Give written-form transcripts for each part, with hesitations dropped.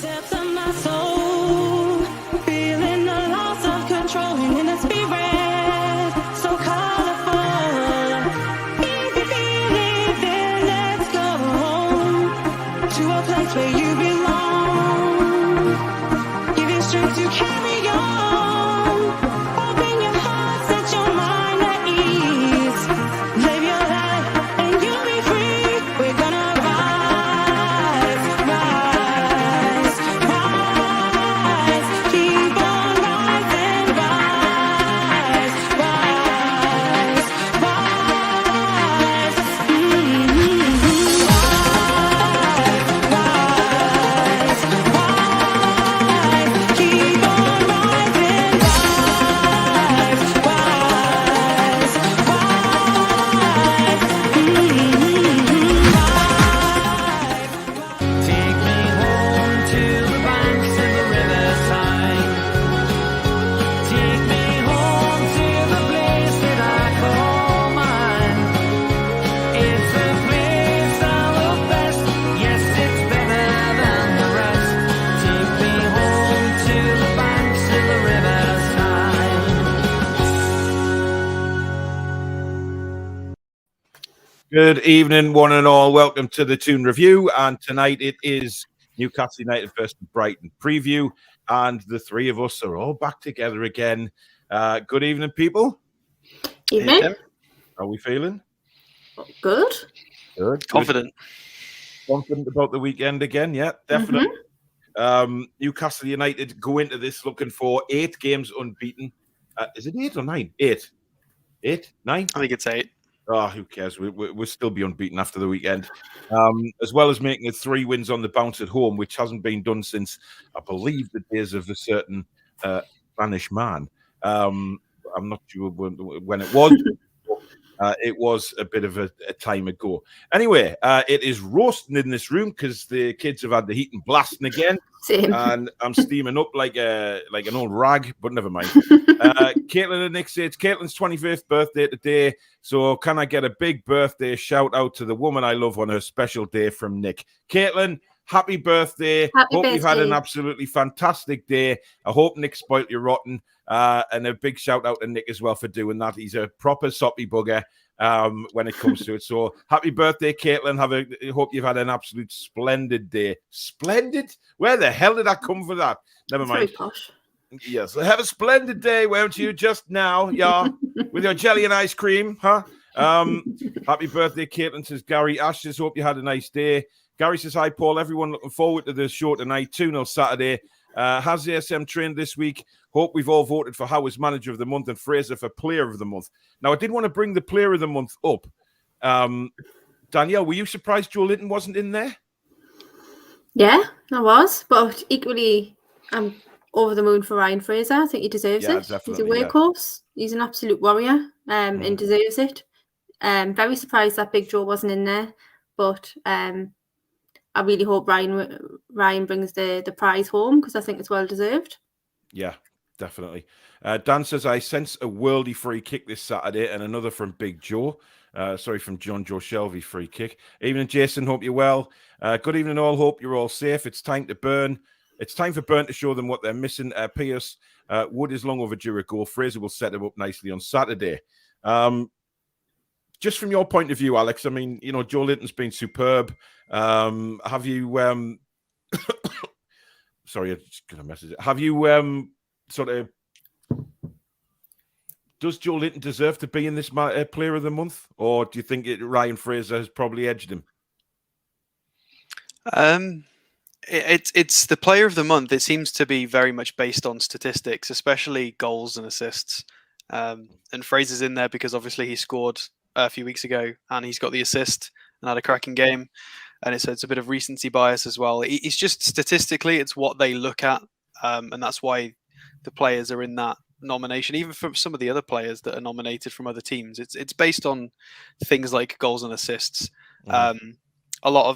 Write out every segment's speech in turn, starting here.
depths of my soul, feeling the loss of control in the spirit, so colorful. Easy feeling, then let's go to a place where you belong. Give you strength to carry on. Open your heart, set your mind at ease. Live your life and you'll be free. We're gonna rise, rise, rise. Keep on rising, rise, rise, rise. Rise, rise, keep on rising, rise, rise, Take me home to the banks of the riverside. Take me home to the place that I call mine. It's a place I love best. Yes, it's better than the rest. Take me home to the banks of the riverside. Good evening, one and all. Welcome to the Toon Review. And tonight it is Newcastle United versus Brighton preview. And the three of us are all back together again. Good evening, people. Evening. How are we feeling? Good. Good. Confident. Confident about the weekend again? Yeah, definitely. Newcastle United go into this looking for 8 games unbeaten. Is it 8 or 9? 8. 8? 9? I think it's 8. Oh, who cares? We'll still be unbeaten after the weekend. As well as making it 3 wins on the bounce at home, which hasn't been done since, I believe, the days of a certain Spanish man. I'm not sure when it was. It was a bit of a time ago. Anyway, it is roasting in this room because the kids have had the heat and blasting again. Same. And I'm steaming up like an old rag, but never mind. Caitlin and Nick say it's Caitlin's 25th birthday today. So can I get a big birthday shout out to the woman I love on her special day from Nick? Caitlin, happy birthday. Hope you've had an absolutely fantastic day. I hope Nick spoilt you rotten. And a big shout out to Nick as well for doing that. He's a proper soppy bugger when it comes to it. So happy birthday, Caitlin. I hope you've had an absolute splendid day. Splendid? Where the hell did I come for that? Never mind. Very posh. Yes, have a splendid day, won't you? Just now, yeah, with your jelly and ice cream, huh? Happy birthday, Caitlin, says Gary. Ash says, hope you had a nice day. Gary says, hi, Paul. Everyone looking forward to the show tonight. 2-0 Saturday. Has ASM trained this week? Hope we've all voted for Howe as Manager of the Month and Fraser for Player of the Month. Now, I did want to bring the Player of the Month up. Danielle, were you surprised Joe Linton wasn't in there? Yeah, I was. But equally, I'm over the moon for Ryan Fraser. I think he deserves it. He's a workhorse. Yeah. He's an absolute warrior and deserves it. Very surprised that Big Joe wasn't in there. But I really hope Ryan brings the prize home because I think it's well deserved. Yeah, definitely. Dan says, I sense a worldy free kick this Saturday and another from Big Joe. From John Joe Shelby free kick. Evening, Jason. Hope you're well. Good evening, all. Hope you're all safe. It's time to Burn. It's time for Burn to show them what they're missing. Pierce, Wood is long overdue a goal. Fraser will set him up nicely on Saturday. Just from your point of view, Alex, I mean, you know, Joe Linton's been superb. Have you sorry, I just got a message. Have you does Joe Linton deserve to be in this Player of the Month, or do you think Ryan Fraser has probably edged him? It's the Player of the Month. It seems to be very much based on statistics, especially goals and assists. And Fraser's in there because obviously he scored a few weeks ago and he's got the assist and had a cracking game. And it's a bit of recency bias as well. It's just statistically, it's what they look at. And that's why the players are in that nomination, even from some of the other players that are nominated from other teams. It's based on things like goals and assists. A lot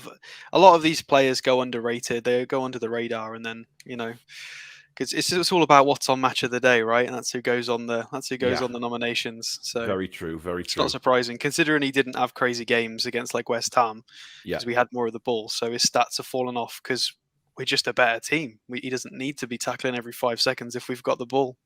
of these players go underrated. They go under the radar, and then because it's all about what's on Match of the Day, right? And that's who goes on the on the nominations. So very true. It's not surprising considering he didn't have crazy games against like West Ham because we had more of the ball. So his stats have fallen off because we're just a better team. He doesn't need to be tackling every 5 seconds if we've got the ball.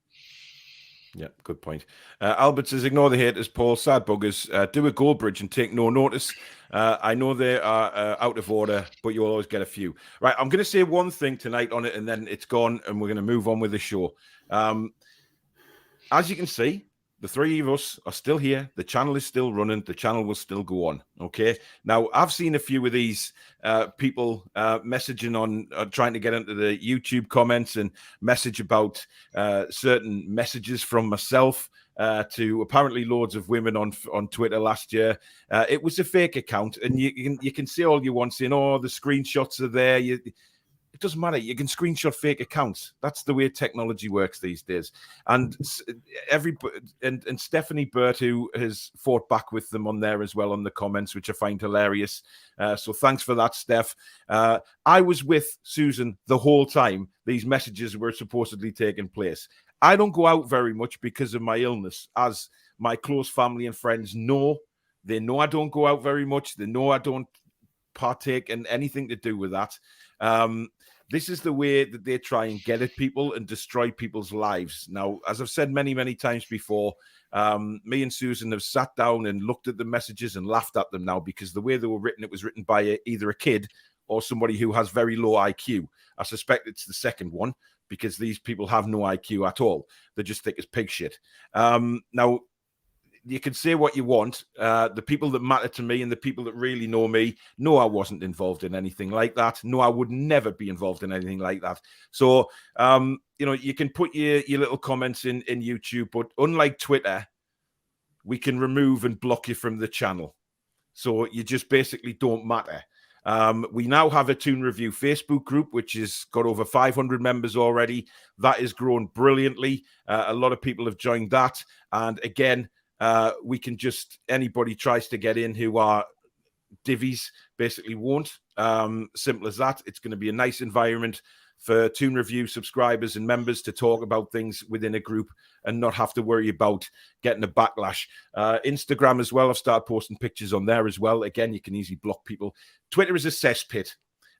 Yeah, good point. Albert says, ignore the haters, Paul. Sad buggers. Do a goal bridge and take no notice. I know they are out of order, but you'll always get a few. Right, I'm going to say one thing tonight on it, and then it's gone, and we're going to move on with the show. As you can see, the three of us are still here. The channel is still running. The channel will still go on. Okay. Now, I've seen a few of these people messaging on trying to get into the YouTube comments and message about certain messages from myself to apparently loads of women on Twitter last year. It was a fake account, and you can see all you want, saying, "Oh, the screenshots are there." It doesn't matter. You can screenshot fake accounts. That's the way technology works these days. And and Stephanie Burt, who has fought back with them on there as well on the comments, which I find hilarious. So thanks for that, Steph. I was with Susan the whole time these messages were supposedly taking place. I don't go out very much because of my illness, as my close family and friends know. They know I don't go out very much. They know I don't partake in anything to do with that. This is the way that they try and get at people and destroy people's lives. Now, as I've said many, many times before, me and Susan have sat down and looked at the messages and laughed at them now, because the way they were written, it was written by either a kid or somebody who has very low IQ. I suspect it's the second one, because these people have no IQ at all. They just think it's pig shit. Now, you can say what you want. The people that matter to me and the people that really know me know I wasn't involved in anything like that. No, I would never be involved in anything like that. So, you can put your little comments in YouTube, but unlike Twitter, we can remove and block you from the channel. So you just basically don't matter. We now have a Toon Review Facebook group, which has got over 500 members already. That is grown brilliantly. A lot of people have joined that. And again, we can just, anybody tries to get in who are divvies basically won't. Simple as that. It's going to be a nice environment for Toon Review subscribers and members to talk about things within a group and not have to worry about getting a backlash. Instagram as well. I've started posting pictures on there as well. Again, you can easily block people. Twitter is a cesspit.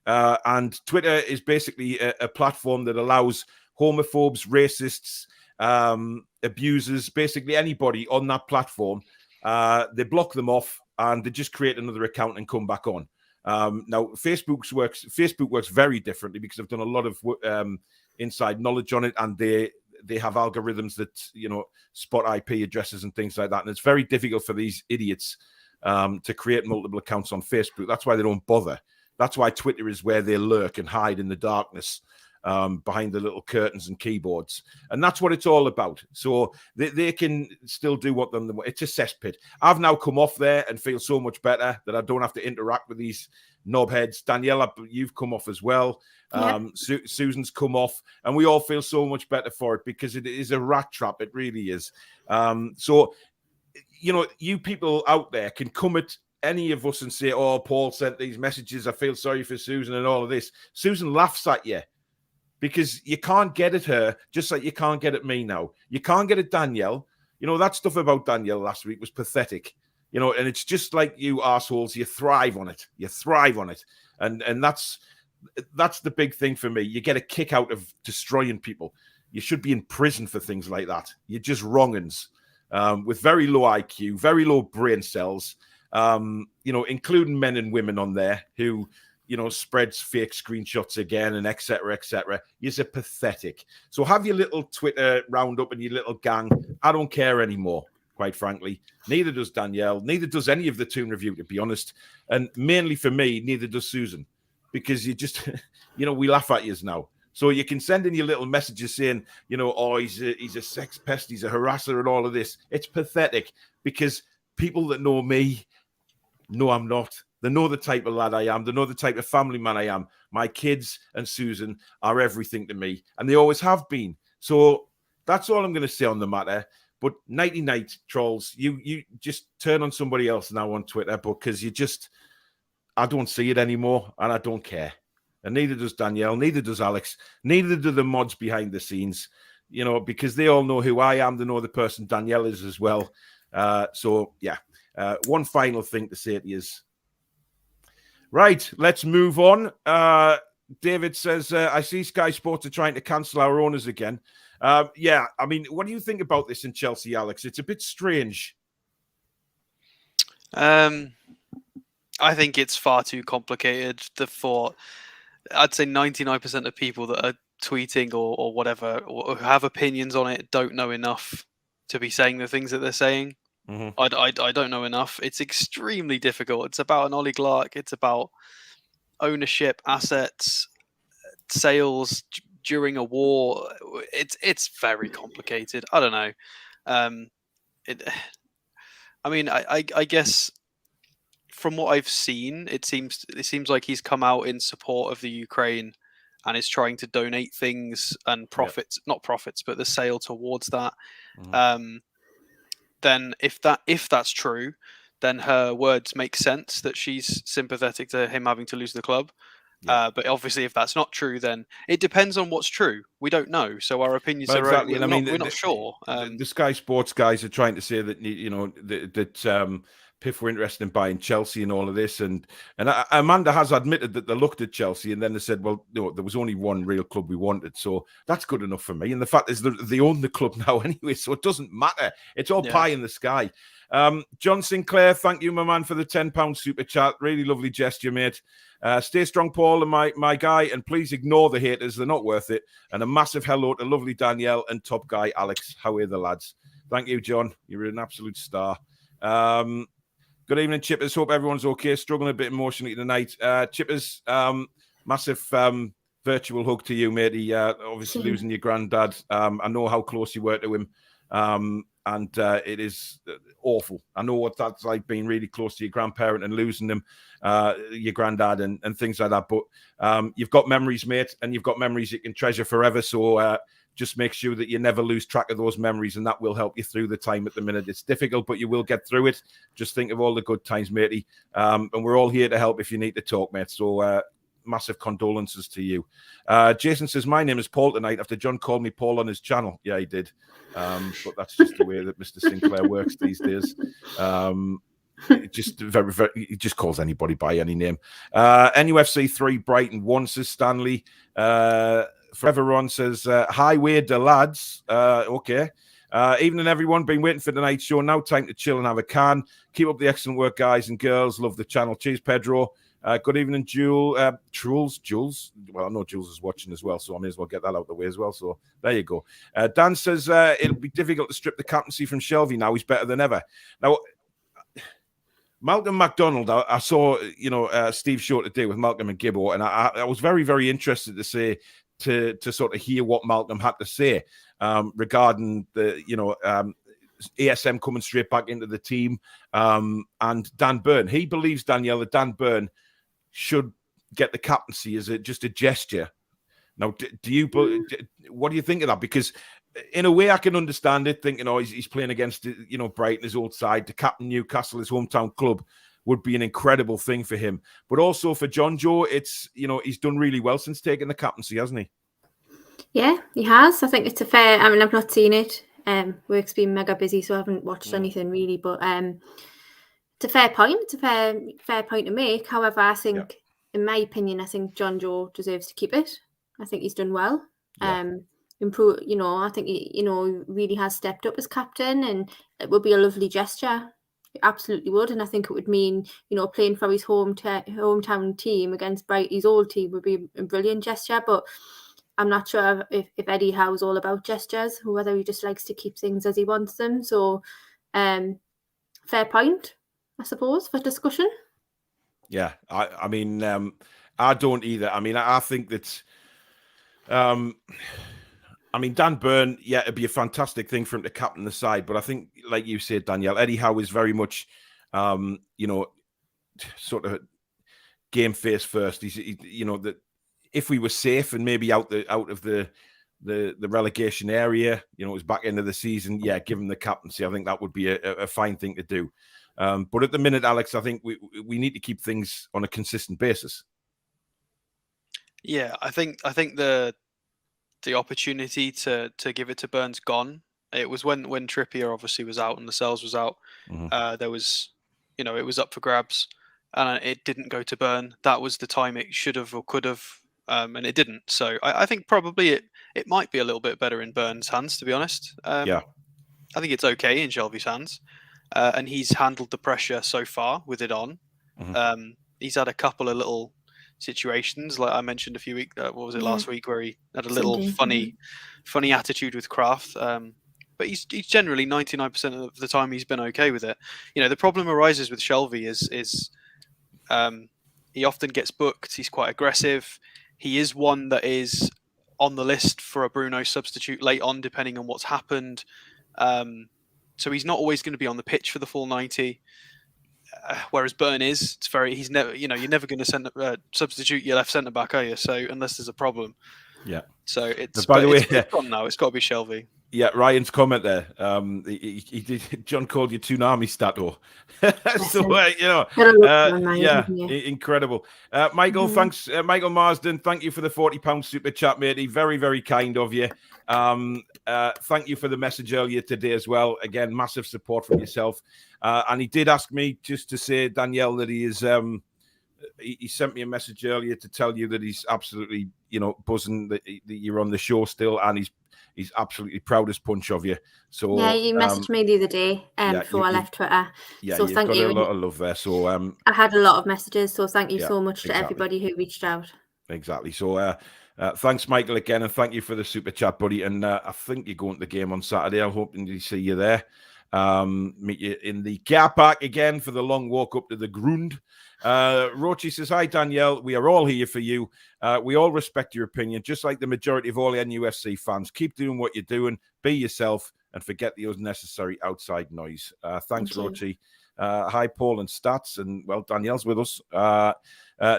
And Twitter is basically a platform that allows homophobes, racists, abusers, basically anybody on that platform. They block them off and they just create another account and come back on. Now, Facebook works very differently, because I've done a lot of inside knowledge on it, and they have algorithms that spot IP addresses and things like that, and it's very difficult for these idiots to create multiple accounts on Facebook. That's why they don't bother. That's why Twitter is where they lurk and hide in the darkness, behind the little curtains and keyboards. And that's what it's all about. So they can still do what them. It's a cesspit. I've now come off there and feel so much better that I don't have to interact with these knobheads. Danielle, you've come off as well. Yep. Susan's come off, and we all feel so much better for it, because it is a rat trap. It really is. So, you people out there can come at any of us and say, "Oh, Paul sent these messages. I feel sorry for Susan," and all of this. Susan laughs at you, because you can't get at her, just like you can't get at me now. You can't get at Danielle. That stuff about Danielle last week was pathetic. And it's just like you assholes, you thrive on it. You thrive on it. And that's the big thing for me. You get a kick out of destroying people. You should be in prison for things like that. You're just wrong-uns, with very low IQ, very low brain cells, including men and women on there who spreads fake screenshots again, and etc., etc. You're pathetic. So have your little Twitter roundup and your little gang. I don't care anymore, quite frankly. Neither does Danielle. Neither does any of the Toon Review, to be honest. And mainly for me, neither does Susan, because you just, we laugh at you now. So you can send in your little messages saying, oh, he's a sex pest, he's a harasser, and all of this. It's pathetic, because people that know me know I'm not. They know the type of lad I am. They know the type of family man I am. My kids and Susan are everything to me, and they always have been. So that's all I'm going to say on the matter. But nighty night, trolls. You just turn on somebody else now on Twitter, because I don't see it anymore, and I don't care. And neither does Danielle, neither does Alex, neither do the mods behind the scenes, because they all know who I am. They know the person Danielle is as well. So, yeah. One final thing to say to you is, right, let's move on. David says, I see Sky Sports are trying to cancel our owners again. Yeah, I mean, what do you think about this in Chelsea, Alex? It's a bit strange. I think it's far too complicated. I'd say 99% of people that are tweeting or whatever, or who have opinions on it, don't know enough to be saying the things that they're saying. Mm-hmm. I don't know enough. It's extremely difficult. It's about an oligarch. It's about ownership, assets, sales during a war. It's very complicated. I don't know. I mean, I guess from what I've seen, it seems like he's come out in support of the Ukraine and is trying to donate things and profits, not profits, but the sale towards that. Mm-hmm. Then if that's true, then her words make sense that she's sympathetic to him having to lose the club. But obviously, if that's not true, then it depends on what's true. We don't know, so our opinions are exactly. we're not sure. The Sky Sports guys are trying to say that that Piff were interested in buying Chelsea and all of this, and Amanda has admitted that they looked at Chelsea and then they said, well, no, there was only one real club we wanted, so that's good enough for me. And the fact is that they own the club now anyway, so it doesn't matter. It's all pie in the sky. John Sinclair, thank you, my man, for the £10 super chat. Really lovely gesture, mate. Stay strong, Paul, and my guy, and please ignore the haters. They're not worth it. And a massive hello to lovely Danielle and top guy Alex. How are the lads? Thank you, John. You're an absolute star. Good evening, Chippers. Hope everyone's okay. Struggling a bit emotionally tonight. Chippers, massive virtual hug to you, matey. Obviously losing your granddad. I know how close you were to him. And it is awful. I know what that's like, being really close to your grandparent and losing them, your granddad and things like that. But you've got memories, mate, and you've got memories you can treasure forever. So just make sure that you never lose track of those memories, and that will help you through the time at the minute. It's difficult, but you will get through it. Just think of all the good times, matey. And we're all here to help if you need to talk, mate. So massive condolences to you. Jason says, my name is Paul tonight after John called me Paul on his channel. Yeah, he did. But that's just the way that Mr. Sinclair works these days. Just very, very, he just calls anybody by any name. NUFC 3 Brighton 1 says Stanley. Forever Ron says, hi, Wade the lads. Okay. Evening, everyone. Been waiting for tonight's show. Now time to chill and have a can. Keep up the excellent work, guys and girls. Love the channel. Cheers, Pedro. Good evening, Jules. Well, I know Jules is watching as well, so I may as well get that out of the way as well. So there you go. Dan says it'll be difficult to strip the captaincy from Shelby now. He's better than ever. Now, Malcolm McDonald, I saw, Steve Shaw today with Malcolm and Gibbo, and I was very, very interested to sort of hear what Malcolm had to say regarding the, ASM coming straight back into the team, and Dan Burn. He believes, Danielle, that Dan Burn should get the captaincy as just a gesture. Now, what do you think of that? Because in a way, I can understand it, thinking, he's playing against, Brighton, his old side. To captain Newcastle, his hometown club, would be an incredible thing for him. But also for John Joe, it's, he's done really well since taking the captaincy, hasn't he? Yeah, he has. I think it's a fair, I've not seen it. Work's been mega busy, so I haven't watched anything really, but it's a fair point. It's a fair point to make. However, I think, in my opinion, I think John Joe deserves to keep it. I think he's done well. Improve, I think he, really has stepped up as captain, and it would be a lovely gesture. It absolutely would, and I think it would mean, playing for his hometown team against his old team would be a brilliant gesture. But I'm not sure if Eddie Howe's all about gestures, or whether he just likes to keep things as he wants them. So, fair point, I suppose, for discussion. Yeah, I mean, I don't either. I mean, I think that, Dan Burn, it'd be a fantastic thing for him to captain the side. But I think, like you said, Danielle, Eddie Howe is very much, sort of game face first. He's, that if we were safe and maybe out of the relegation area, it was back end of the season, give him the captaincy. I think that would be a fine thing to do. But at the minute, Alex, I think we need to keep things on a consistent basis. Yeah, I think the opportunity to give it to Burns gone. It was when Trippier obviously was out and Lascelles was out. Mm-hmm. There was, it was up for grabs, and it didn't go to Burn. That was the time it should have or could have and it didn't. So I think probably it might be a little bit better in Burns' hands, to be honest. Yeah. I think it's okay in Shelvey's hands, and he's handled the pressure so far with it on. He's had a couple of little situations, like I mentioned a few weeks. What was it last week, where he had a little funny attitude with Kraft. But he's generally 99% of the time he's been okay with it. The problem arises with Shelvey is he often gets booked. He's quite aggressive. He is one that is on the list for a Bruno substitute late on, depending on what's happened. So he's not always going to be on the pitch for the full 90. Whereas Burn is, he's never, you're never going to substitute your left centre back, are you? So unless there's a problem. Yeah. So it's, by the way, it's gone now. It's got to be Shelvey. Yeah, Ryan's comment there. He did. John called you Toonami stato. So incredible. Michael, thanks. Michael Marsden, thank you for the £40 super chat, matey. Very, very kind of you. Thank you for the message earlier today as well. Again, massive support from yourself. And he did ask me just to say, Danielle, that he is. He sent me a message earlier to tell you that he's absolutely, buzzing that you're on the show still, and he's absolutely proud as punch of you. So yeah, you messaged me the other day before I left Twitter. Yeah, so thank you. A lot of love there. So I had a lot of messages. So thank you so much to everybody who reached out. Exactly. So thanks, Michael, again, and thank you for the super chat, buddy. And I think you're going to the game on Saturday. I'm hoping to see you there. Meet you in the car park again for the long walk up to the Grund. Rochi says, hi, Danielle. We are all here for you. We all respect your opinion, just like the majority of all NUFC fans. Keep doing what you're doing. Be yourself and forget the unnecessary outside noise. Thanks, Rochi. Hi, Paul and Stats. And, well, Danielle's with us.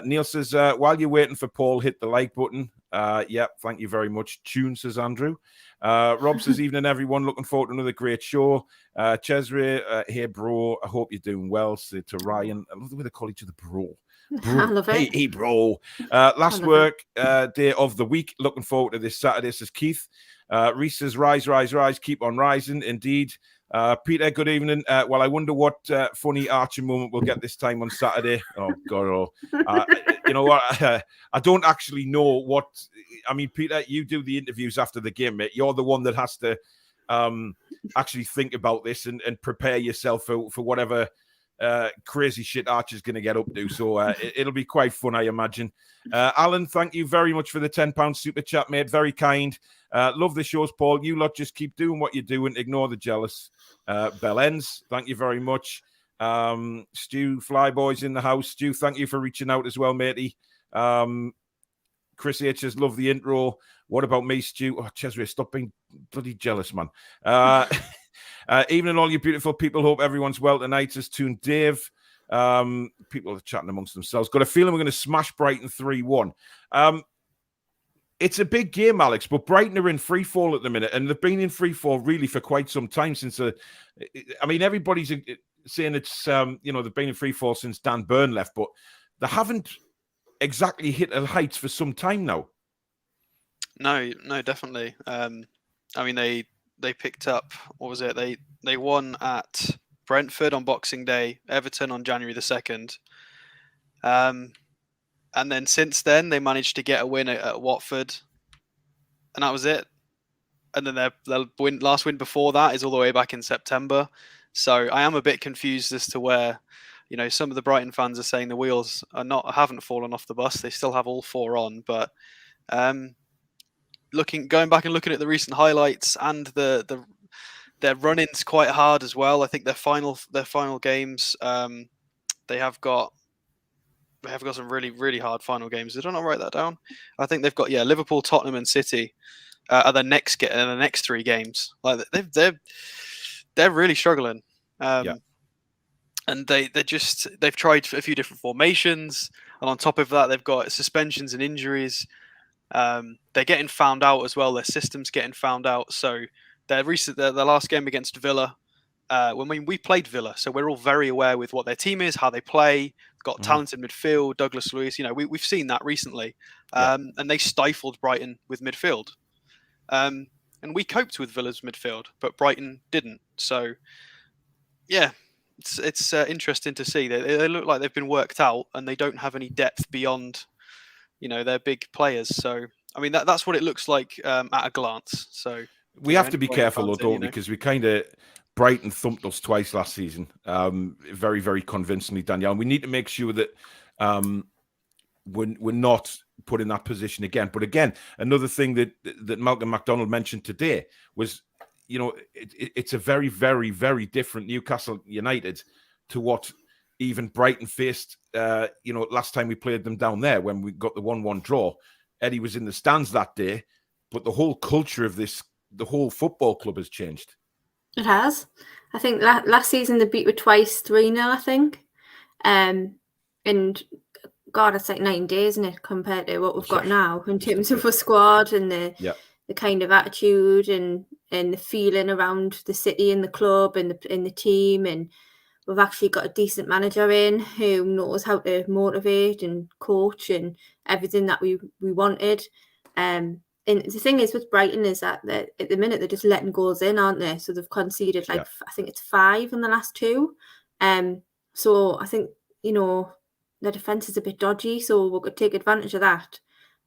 Neil says, while you're waiting for Paul, hit the like button. Yeah, thank you very much. Toon, says Andrew. Rob says, evening, everyone. Looking forward to another great show. Cesare, hey, bro. I hope you're doing well. So to Ryan, I love the way they call each other bro. I love it. Hey, bro. Last work day of the week. Looking forward to this Saturday, says Keith. Reese says, rise, rise, rise. Keep on rising. Indeed. Peter, good evening. Well, I wonder what funny Archie moment we'll get this time on Saturday. Oh, God. You know what? I don't actually know what... I mean, Peter, you do the interviews after the game, mate. You're the one that has to actually think about this and prepare yourself for whatever crazy shit Archie's going to get up to. So it'll be quite fun, I imagine. Alan, thank you very much for the £10 super chat, mate. Very kind. Love the shows, Paul. You lot just keep doing what you're doing. Ignore the jealous. Bell ends. Thank you very much. Stu Flyboys in the house. Stu, thank you for reaching out as well, matey. Chris H says, love the intro. What about me, Stu? Oh, Cesare, stop being bloody jealous, man. Evening, all you beautiful people. Hope everyone's well tonight, says Toon Dave. People are chatting amongst themselves. Got a feeling we're going to smash Brighton 3-1. It's a big game, Alex, but Brighton are in free fall at the minute, and they've been in free fall really for quite some time since. I mean, everybody's saying it's they've been in free fall since Dan Burn left, but they haven't exactly hit the heights for some time now. No, definitely. I mean, they picked up, what was it? They won at Brentford on Boxing Day, Everton on January the 2nd. And then since then, they managed to get a win at Watford, and that was it. And then their last win before that is all the way back in September. So I am a bit confused as to where, some of the Brighton fans are saying the wheels haven't fallen off the bus. They still have all four on, but going back and looking at the recent highlights and their run-ins quite hard as well. I think their final games, they have got some really, really hard final games. Did I not write that down? I think they've got Liverpool, Tottenham, and City are the next three games. Like they're really struggling. And they've tried a few different formations, and on top of that, they've got suspensions and injuries. They're getting found out as well. Their system's getting found out. So their last game against Villa, when we played Villa, so we're all very aware with what their team is, how they play. Got talented midfield, Douglas Luiz. We've seen that recently, and they stifled Brighton with midfield. And we coped with Villa's midfield, but Brighton didn't. So, yeah, it's interesting to see. They look like they've been worked out, and they don't have any depth beyond they're big players. So I mean that's what it looks like at a glance. So we have to be careful though, don't we? Because we kind of Brighton thumped us twice last season, very, very convincingly, Danielle. And we need to make sure that we're not put in that position again. But again, another thing that Malcolm McDonald mentioned today was, it's a very, very, very different Newcastle United to what even Brighton faced, last time we played them down there when we got the 1-1 draw. Eddie was in the stands that day, but the whole culture of the whole football club has changed. It has. I think last season they beat with twice 3-0, I think. And God, it's like 9 days, isn't it, compared to what we've got now in terms of a squad and the kind of attitude and the feeling around the city and the club and the team. And we've actually got a decent manager in who knows how to motivate and coach and everything that we wanted. And the thing is with Brighton is that at the minute they're just letting goals in, aren't they? So they've conceded I think it's 5 in the last 2. So I think, the defence is a bit dodgy, so we could take advantage of that.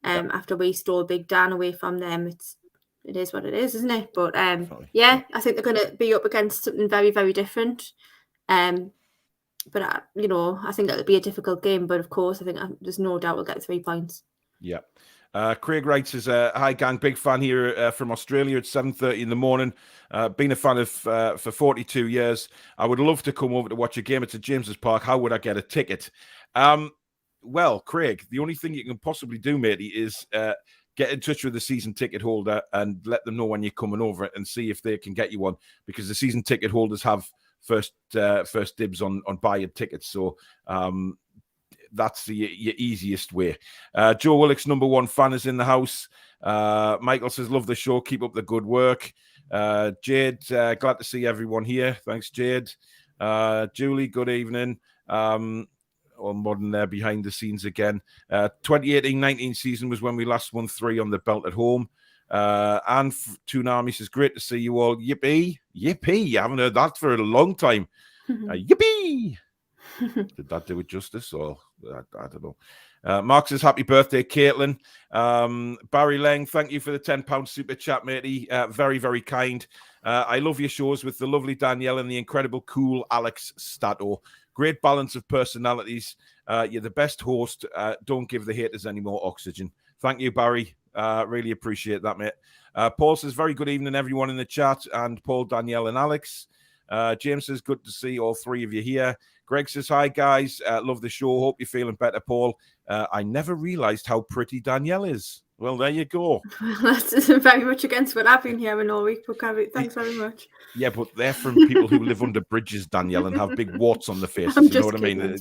After we stole Big Dan away from them, it is what it is, isn't it? But I think they're going to be up against something very, very different. But I think it'll be a difficult game. But of course, I think there's no doubt we'll get 3 points. Yeah. Craig writes says, hi gang, big fan here from Australia at 7:30 in the morning. Been a fan of for 42 years. I would love to come over to watch a game. It's at James's Park. How would I get a ticket? Well, Craig, the only thing you can possibly do, matey, is get in touch with the season ticket holder and let them know when you're coming over and see if they can get you one, because the season ticket holders have first dibs on buying tickets. So that's your easiest way. Joe Willock's #1 fan is in the house. Michael says, love the show. Keep up the good work. Jade, glad to see everyone here. Thanks, Jade. Julie, good evening. All modern there behind the scenes again. 2018-19 season was when we last won 3 on the belt at home. And Toon Army says, great to see you all. Yippee. Yippee. I haven't heard that for a long time. Yippee. Did that do it justice? Or I don't know. Mark says, happy birthday, Caitlin. Barry Lang, thank you for the £10 super chat, matey. Very, very kind. I love your shows with the lovely Danielle and the incredible cool Alex Stato. Great balance of personalities. You're the best host. Don't give the haters any more oxygen. Thank you, Barry. Really appreciate that, mate. Paul says, very good evening, everyone in the chat. And Paul, Danielle, and Alex. James says, good to see all 3 of you here. Greg says, hi, guys. Love the show. Hope you're feeling better, Paul. I never realized how pretty Danielle is. Well, there you go. That's very much against what I've been hearing all week. Thanks very much. Yeah, but they're from people who live under bridges, Danielle, and have big warts on their faces. You know what I mean?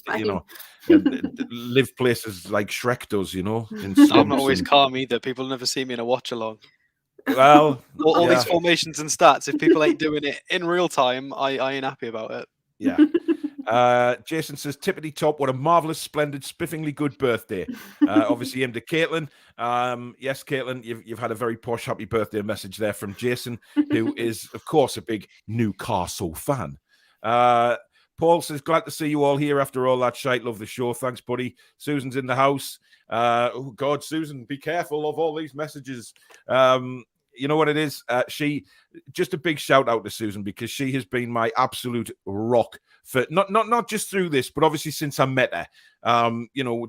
Live places like Shrek does, I'm not always calm either. People never see me in a watch along. Well, all these formations and stats, if people ain't doing it in real time, I ain't happy about it. Yeah. Jason says, tippity top, what a marvelous, splendid, spiffingly good birthday. Obviously aimed at Caitlin. Yes, Caitlin, you've had a very posh happy birthday message there from Jason, who is, of course, a big Newcastle fan. Paul says, glad to see you all here after all that shite. Love the show. Thanks, buddy. Susan's in the house. Oh, God, Susan, be careful of all these messages. You know what it is? Just a big shout out to Susan, because she has been my absolute rock for not just through this, but obviously since I met her.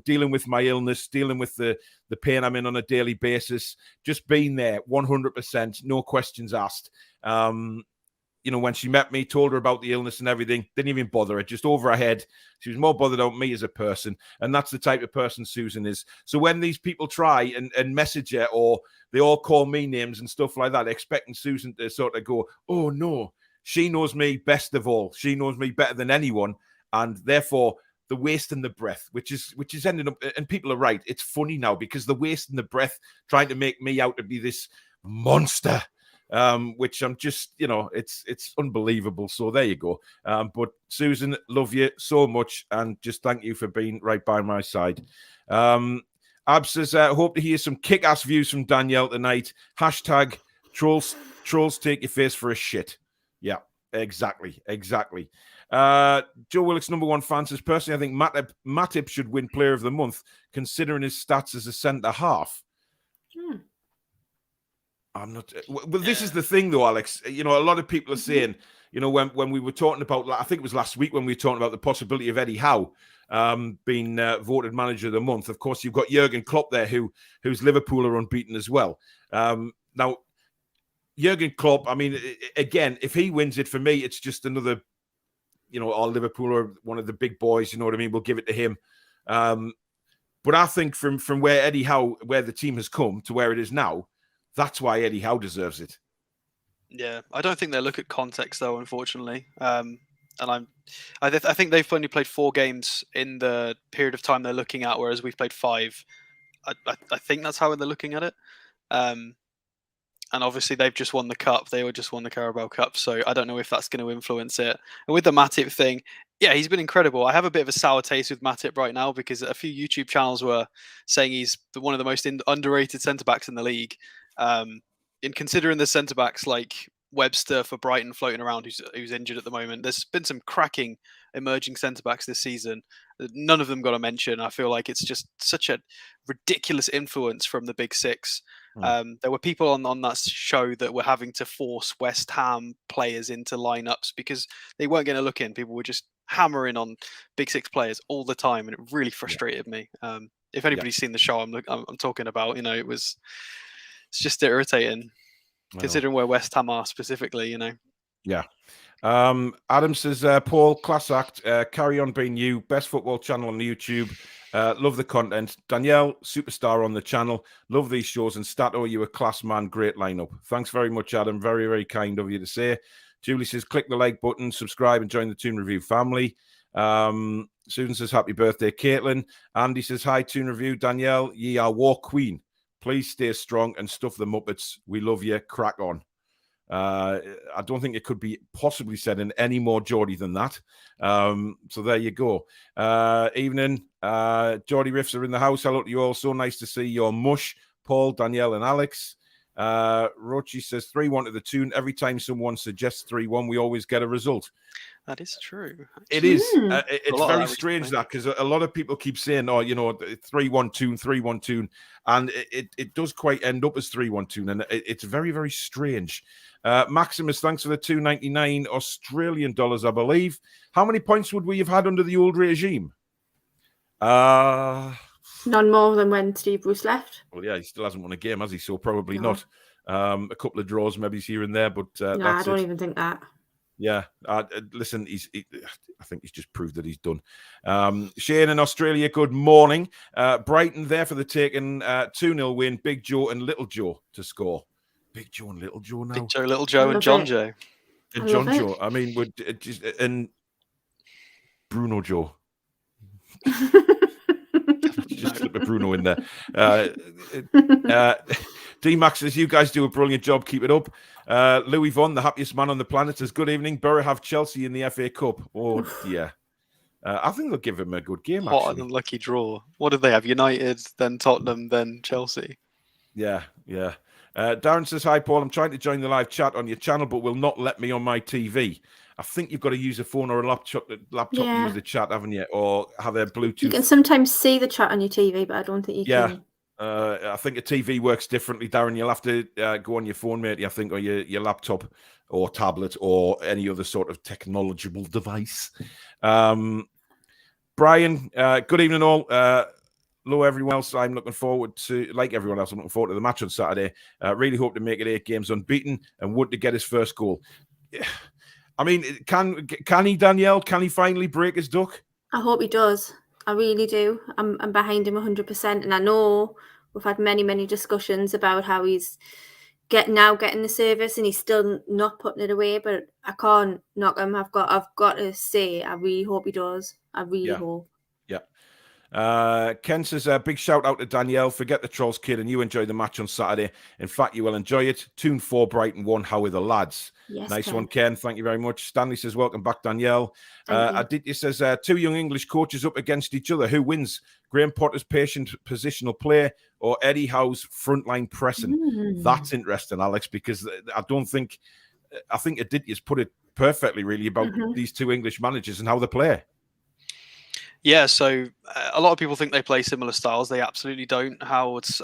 Dealing with my illness, dealing with the pain I'm in on a daily basis, just being there 100%, no questions asked. When she met me, told her about the illness and everything, didn't even bother her, just over her head. She was more bothered about me as a person. And that's the type of person Susan is. So when these people try and message her, or they all call me names and stuff like that, expecting Susan to sort of go, oh no, she knows me best of all. She knows me better than anyone. And therefore, the waste and the breath, which is ending up, and people are right, it's funny now, because the waste and the breath trying to make me out to be this monster, which I'm just, it's unbelievable. So there you go. But Susan, love you so much, and just thank you for being right by my side. Ab says, hope to hear some kick-ass views from Danielle tonight. # trolls take your face for a shit. Yeah, exactly. Joe Willock's number one fan says, personally, I think Matip should win Player of the Month, considering his stats as a centre half. I'm not. Well, this is the thing, though, Alex. A lot of people are saying, when we were talking about, I think it was last week when we were talking about the possibility of Eddie Howe being voted Manager of the Month. Of course, you've got Jurgen Klopp there, who's Liverpool are unbeaten as well. Now, Jurgen Klopp, I mean, again, if he wins it, for me, it's just another. Our Liverpool are one of the big boys, you know what I mean? We'll give it to him. But I think from where Eddie Howe, where the team has come to where it is now, that's why Eddie Howe deserves it. Yeah, I don't think they look at context, though, unfortunately. And I think they've only played 4 games in the period of time they're looking at, whereas we've played 5. I think that's how they're looking at it. And obviously, they've just won the cup. They just won the Carabao Cup. So I don't know if that's going to influence it. And with the Matip thing, yeah, he's been incredible. I have a bit of a sour taste with Matip right now because a few YouTube channels were saying he's one of the most underrated centre-backs in the league. In considering the centre-backs like Webster for Brighton floating around, who's injured at the moment, there's been some cracking emerging centre-backs this season. None of them got a mention. I feel like it's just such a ridiculous influence from the Big Six. There were people on that show that were having to force West Ham players into lineups because they weren't going to look in. People were just hammering on Big Six players all the time, and it really frustrated me. If anybody's seen the show I'm talking about, it's just irritating, considering where West Ham are specifically. Yeah. Adam says, Paul, class act. Carry on being you. Best football channel on YouTube. Love the content. Danielle, superstar on the channel. Love these shows. And Stato, you a class man. Great lineup. Thanks very much, Adam. Very, very kind of you to say. Julie says, click the like button, subscribe, and join the Toon Review family. Susan says, happy birthday, Caitlin. Andy says, hi, Toon Review. Danielle, ye are war queen. Please stay strong and stuff the Muppets. We love you. Crack on. I don't think it could be possibly said in any more Geordie than that. So there you go. Evening. Geordie Riffs are in the house. Hello to you all. So nice to see your mush. Paul, Danielle, and Alex. Rochi says 3-1 to the Toon. Every time someone suggests 3-1, we always get a result. That is true. It is. It's very strange that because a lot of people keep saying, 3-1 Toon, 3-1 Toon. And it does quite end up as 3-1 Toon. And it's very, very strange. Maximus, thanks for the $2.99 Australian dollars, I believe. How many points would we have had under the old regime? None more than when Steve Bruce left. Well, yeah, he still hasn't won a game, has he? So probably not. A couple of draws, maybe here and there, but no, I don't even think that. Yeah, listen, I think he's just proved that he's done. Shane in Australia, good morning. Brighton there for the taking. 2-0 win. Big Joe and Little Joe to score. Big Joe and Little Joe now. Big Joe, Little Joe, and John Joe. And John Joe. I mean, and Bruno Joe. Just slip a Bruno in there. D-Max says, you guys do a brilliant job. Keep it up. Louis Vaughan, the happiest man on the planet, says, good evening. Borough have Chelsea in the FA Cup. Oh, dear. I think they'll give him a good game, actually. What a lucky draw. What did they have? United, then Tottenham, then Chelsea. Yeah. Darren says, hi, Paul. I'm trying to join the live chat on your channel, but will not let me on my TV. I think you've got to use a phone or a laptop to use the chat, haven't you? Or have a Bluetooth. You can sometimes see the chat on your TV, but I don't think you can. I think a TV works differently, Darren. You'll have to go on your phone, mate, I think, or your laptop or tablet or any other sort of technological device. Brian, good evening all. Hello, everyone else. I'm looking forward to, like everyone else, I'm looking forward to the match on Saturday. Really hope to make it 8 games unbeaten and Wood to get his first goal. I mean, can he, Danielle? Can he finally break his duck? I hope he does. I really do. I'm behind him 100%. And I know we've had many discussions about how he's getting the service and he's still not putting it away. But I can't knock him. I've got to say, I really hope he does. I really hope. Ken says, big shout out to Danielle. Forget the Trolls, kid, and you enjoy the match on Saturday. In fact, you will enjoy it. Toon 4, Brighton 1. How are the lads? Yes, nice Ken. one, Ken. Thank you very much. Stanley says, welcome back, Danielle. Aditya says, 2 young English coaches up against each other. Who wins? Graham Potter's patient positional play or Eddie Howe's frontline pressing? That's interesting, Alex, because I think Aditya's put it perfectly, really, about these two English managers and how they play. Yeah, so a lot of people think they play similar styles. They absolutely don't. Howard's,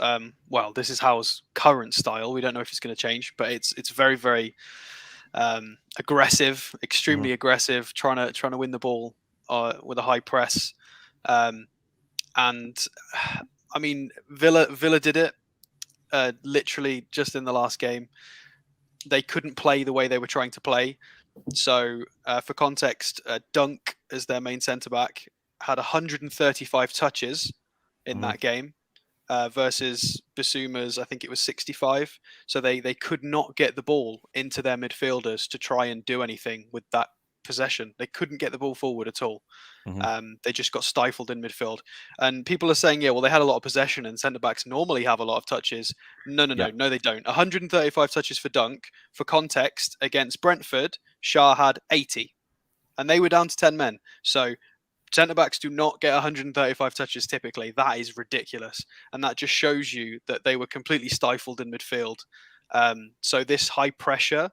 well, this is Howe's current style. We don't know if it's going to change, but it's very, very aggressive, extremely aggressive, trying to win the ball with a high press. And I mean, Villa did it literally just in the last game. They couldn't play the way they were trying to play. So, for context, Dunk as their main centre back had 135 touches in that game versus Bissouma's, I think it was 65. So they could not get the ball into their midfielders to try and do anything with that possession. They couldn't get the ball forward at all. They just got stifled in midfield. And people are saying, yeah, well, they had a lot of possession and centre backs normally have a lot of touches. No, they don't. 135 touches for Dunk. For context, against Brentford, Shah had 80 and they were down to 10 men. So centre backs do not get 135 touches typically. That is ridiculous. And that just shows you that they were completely stifled in midfield. So this high pressure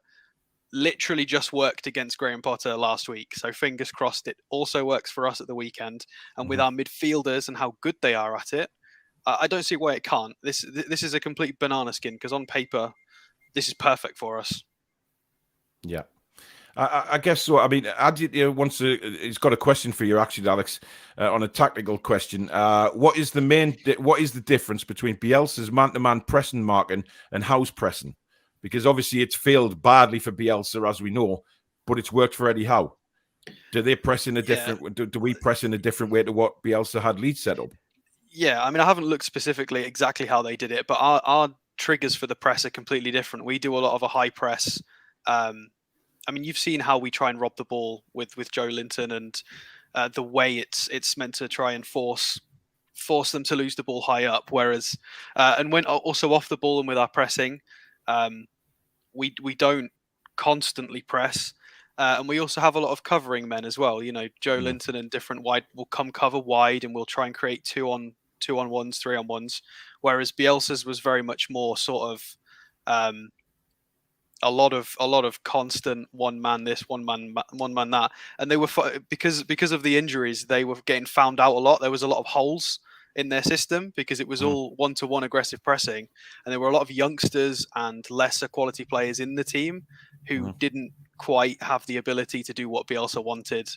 literally just worked against Graham Potter last week. So fingers crossed it also works for us at the weekend. And with our midfielders and how good they are at it, I don't see why it can't. This is a complete banana skin because on paper, this is perfect for us. Yeah. I guess so. I mean, he's got a question for you, actually, Alex, on a tactical question. What is the difference between Bielsa's man-to-man pressing marking and Howe's pressing? Because obviously it's failed badly for Bielsa, as we know, but it's worked for Eddie Howe. Do they press in a different? Do we press in a different way to what Bielsa had Leeds set up? Yeah, I mean, I haven't looked specifically exactly how they did it, but our triggers for the press are completely different. We do a lot of a high press. I mean, you've seen how we try and rob the ball with Joe Linton and the way it's meant to try and force them to lose the ball high up. Whereas, and when also off the ball and with our pressing, we don't constantly press. And we also have a lot of covering men as well. You know, Joe Linton and different wide will come cover wide and we'll try and create 2-on-1s, 3-on-1s. Whereas Bielsa's was very much more sort of a lot of constant one man this, one man that, and they were because of the injuries, they were getting found out a lot. There was a lot of holes in their system because it was all one-to-one aggressive pressing, and there were a lot of youngsters and lesser quality players in the team who didn't quite have the ability to do what Bielsa wanted,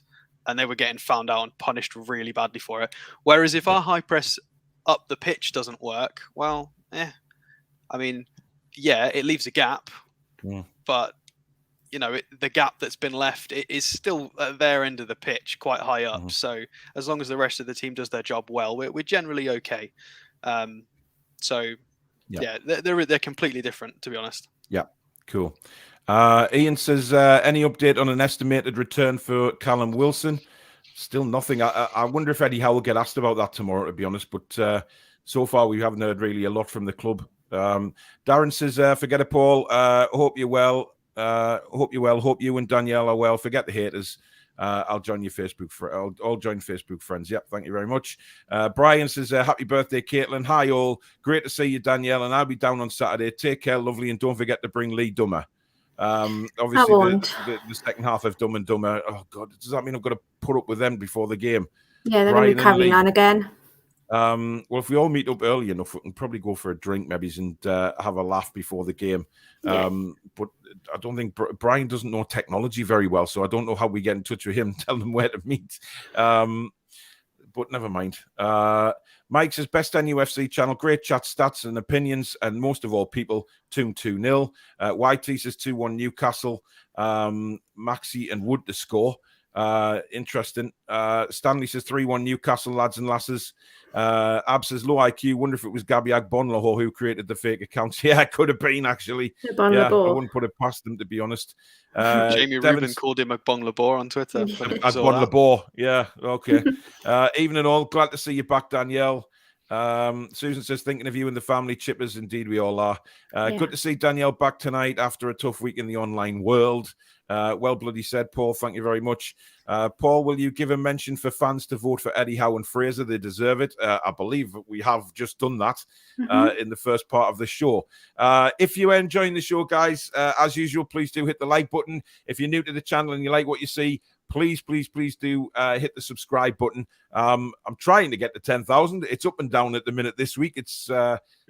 and they were getting found out and punished really badly for it. Whereas if our high press up the pitch doesn't work, well, I mean, yeah, it leaves a gap. But you know, the gap that's been left is still at their end of the pitch, quite high up. So as long as the rest of the team does their job well, we're generally okay. So they're completely different, to be honest. Yeah, cool. Ian says, any update on an estimated return for Callum Wilson? Still nothing. I wonder if Eddie Howe will get asked about that tomorrow, to be honest. But so far, we haven't heard really a lot from the club. Darren says, forget it, Paul. Hope you're well. Hope you're well. Hope you and Danielle are well. Forget the haters. I'll join your Facebook. I'll join Facebook friends. Yep, thank you very much. Brian says, happy birthday, Caitlin. Hi, all. Great to see you, Danielle. And I'll be down on Saturday. Take care, lovely. And don't forget to bring Lee Dummer. Obviously, the second half of Dumb and Dumber. Oh, God. Does that mean I've got to put up with them before the game? Yeah, they're going to be carrying on again. Well, if we all meet up early enough, we can probably go for a drink, maybe, and have a laugh before the game. But I don't think Brian doesn't know technology very well, so I don't know how we get in touch with him and tell them where to meet. But never mind. Mike says, best NUFC channel, great chat, stats and opinions, and most of all, people, Toon 2-0. YT says 2-1 Newcastle. Maxi and Wood to score. Interesting. Stanley says 3-1 Newcastle, lads and lasses. Ab says low IQ. Wonder if it was Gabi Agbonlahor who created the fake accounts. Yeah, it could have been actually. I wouldn't put it past them, to be honest. Jamie Rubin called him Agbonlahor on Twitter. Agbonlahor. Yeah, okay. Evening and all. Glad to see you back, Danielle. Susan says, thinking of you and the family, chippers. Indeed, we all are. Good to see Danielle back tonight after a tough week in the online world. Well bloody said, Paul. Thank you very much. Paul, will you give a mention for fans to vote for Eddie Howe and Fraser? They deserve it. I believe we have just done that in the first part of the show. If you are enjoying the show, guys, as usual, please do hit the like button. If you're new to the channel and you like what you see, please do hit the subscribe button. I'm trying to get to 10,000. It's up and down at the minute this week. It's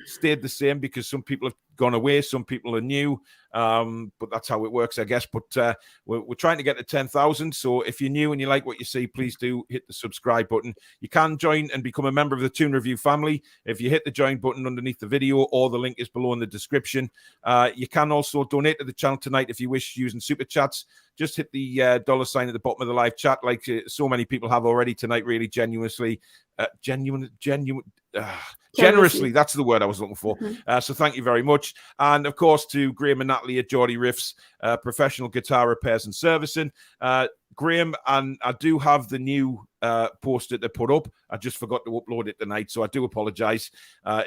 stayed the same because some people have gone away, some people are new, but that's how it works, I guess. But we're trying to get to 10,000. So if you're new and you like what you see, please do hit the subscribe button. You can join and become a member of the Toon Review family if you hit the join button underneath the video, or the link is below in the description. You can also donate to the channel tonight if you wish, using super chats. Just hit the $sign at the bottom of the live chat, like so many people have already tonight. Really generously, generously. That's the word I was looking for. So thank you very much. And of course, to Graham and Natalie at Geordie Riffs, professional guitar repairs and servicing. Graham, and I do have the new poster to put up. I just forgot to upload it tonight, so I do apologize.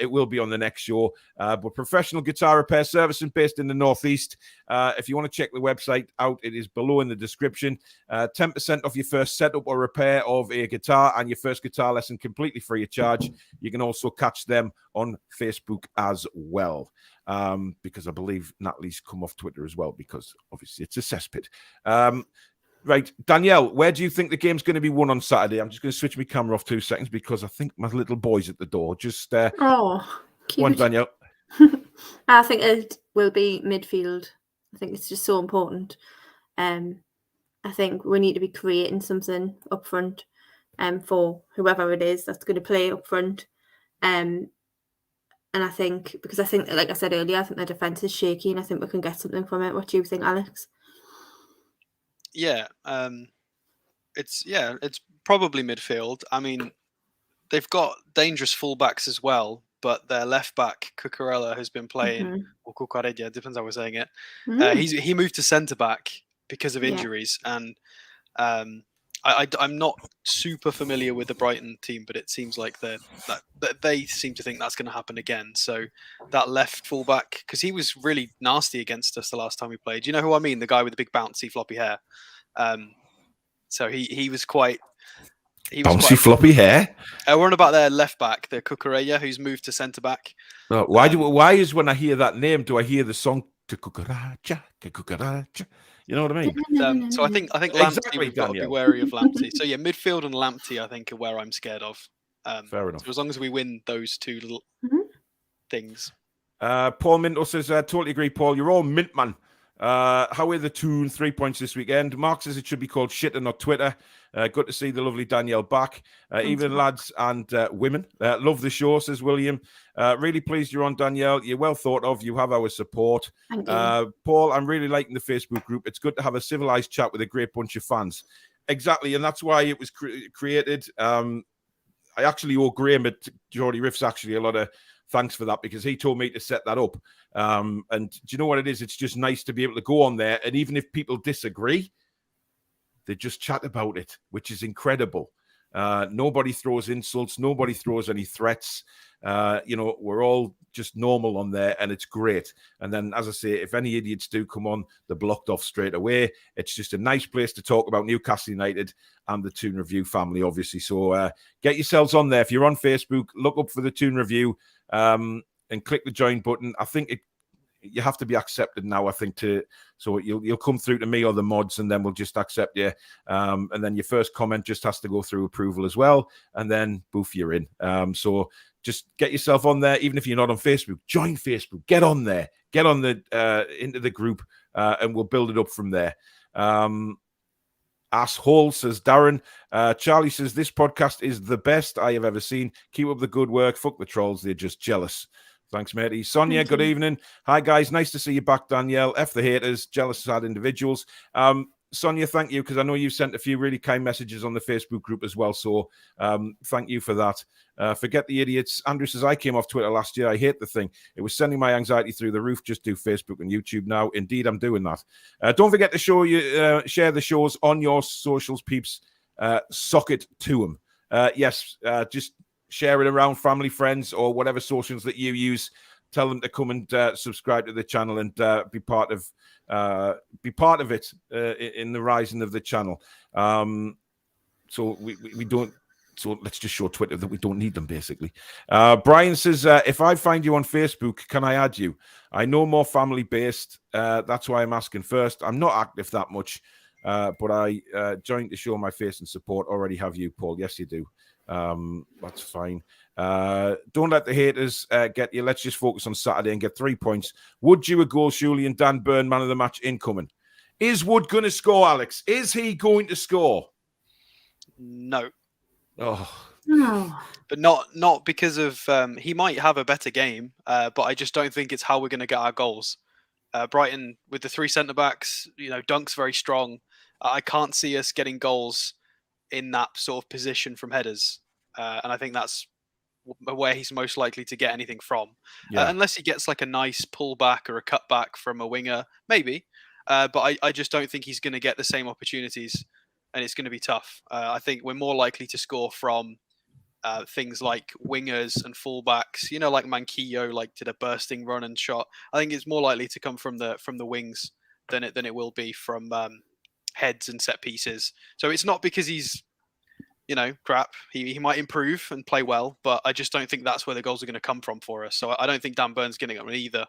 It will be on the next show. But professional guitar repair servicing based in the Northeast. If you want to check the website out, it is below in the description. 10% off your first setup or repair of a guitar, and your first guitar lesson completely free of charge. You can also catch them on Facebook as well. Because I believe Natalie's come off Twitter as well, because obviously it's a cesspit. Right, Danielle, where do you think the game's going to be won on Saturday? I'm just going to switch my camera off 2 seconds because I think my little boy's at the door. Just cute. One, Danielle. I think it will be midfield. I think it's just so important. I think we need to be creating something up front for whoever it is that's going to play up front. And I think, because I think, like I said earlier, I think the defence is shaky and I think we can get something from it. What do you think, Alex? Yeah, it's probably midfield. I mean, they've got dangerous fullbacks as well, but their left back Cucurella has been playing, or Cucurella, depends how we're saying it. He moved to centre back because of injuries, and I'm not super familiar with the Brighton team, but it seems like that they seem to think that's going to happen again. So that left fullback, because he was really nasty against us the last time we played. You know who I mean? The guy with the big bouncy floppy hair. So he was quite bouncy floppy hair. We're on about their left back, the Cucurella, who's moved to centre back. Why is when I hear that name, do I hear the song to Cucaracha? You know what I mean? So I think Lamptey, we've got to be wary of Lamptey. So yeah, midfield and Lamptey, I think, are where I'm scared of. Fair enough. So as long as we win those two little things. Paul Minto says, totally agree, Paul. You're all mint, man. How are the Toon 3 points this weekend? Mark says it should be called shit and not Twitter. Good to see the lovely Danielle back. Even lads and women. Love the show, says William. Really pleased you're on, Danielle. You're well thought of. You have our support. Thank you. Paul, I'm really liking the Facebook group. It's good to have a civilized chat with a great bunch of fans. Exactly, and that's why it was created. I actually owe Graham at Geordie Riffs actually a lot of thanks for that, because he told me to set that up. And do you know what it is? It's just nice to be able to go on there, and even if people disagree, they just chat about it, which is incredible. Nobody throws insults. Nobody throws any threats. We're all just normal on there, and it's great. And then, as I say, if any idiots do come on, they're blocked off straight away. It's just a nice place to talk about Newcastle United and the Toon Review family, obviously. So get yourselves on there. If you're on Facebook, look up for the Toon Review and click the join button. I think you have to be accepted now, I think, so you'll come through to me or the mods, and then we'll just accept you. And then your first comment just has to go through approval as well, and then boof, you're in. So just get yourself on there, even if you're not on Facebook. Join Facebook, get on there, get on into the group, and we'll build it up from there. Asshole, says Darren. Charlie says, this podcast is the best I have ever seen. Keep up the good work. Fuck the trolls, they're just jealous. Thanks, matey. Sonia, good evening. Hi, guys. Nice to see you back, Danielle. F the haters, jealous, sad individuals. Sonia, thank you, because I know you sent a few really kind messages on the Facebook group as well. So thank you for that. Forget the idiots. Andrew says, I came off Twitter last year. I hate the thing. It was sending my anxiety through the roof. Just do Facebook and YouTube now. Indeed, I'm doing that. Don't forget to share the shows on your socials, peeps. Sock it to them. Yes, just share it around family, friends, or whatever socials that you use. tell them to come and subscribe to the channel and be part of it in the rising of the channel. So we don't. So let's just show Twitter that we don't need them, basically. Brian says, if I find you on Facebook, can I add you? I know more family-based. That's why I'm asking first. I'm not active that much, but I joined to show my face and support. Already have you, Paul. Yes, you do. That's fine. Don't let the haters get you. Let's just focus on Saturday and get 3 points. Wood due a goal, surely, and Dan Burn, man of the match, incoming. Is Wood going to score, Alex? Is he going to score? No. Oh. But not because of he might have a better game, but I just don't think it's how we're going to get our goals. Brighton with the 3 centre backs, Dunk's very strong. I can't see us getting goals in that sort of position from headers, and I think that's where he's most likely to get anything from, unless he gets like a nice pullback or a cutback from a winger, maybe. But I just don't think he's going to get the same opportunities. And it's going to be tough. I think we're more likely to score from things like wingers and fullbacks. Like Manquillo, like did a bursting run and shot. I think it's more likely to come from the wings than it will be from heads and set pieces. So it's not because he's crap. He might improve and play well, but I just don't think that's where the goals are going to come from for us. So I don't think Dan Burn's going to get one either.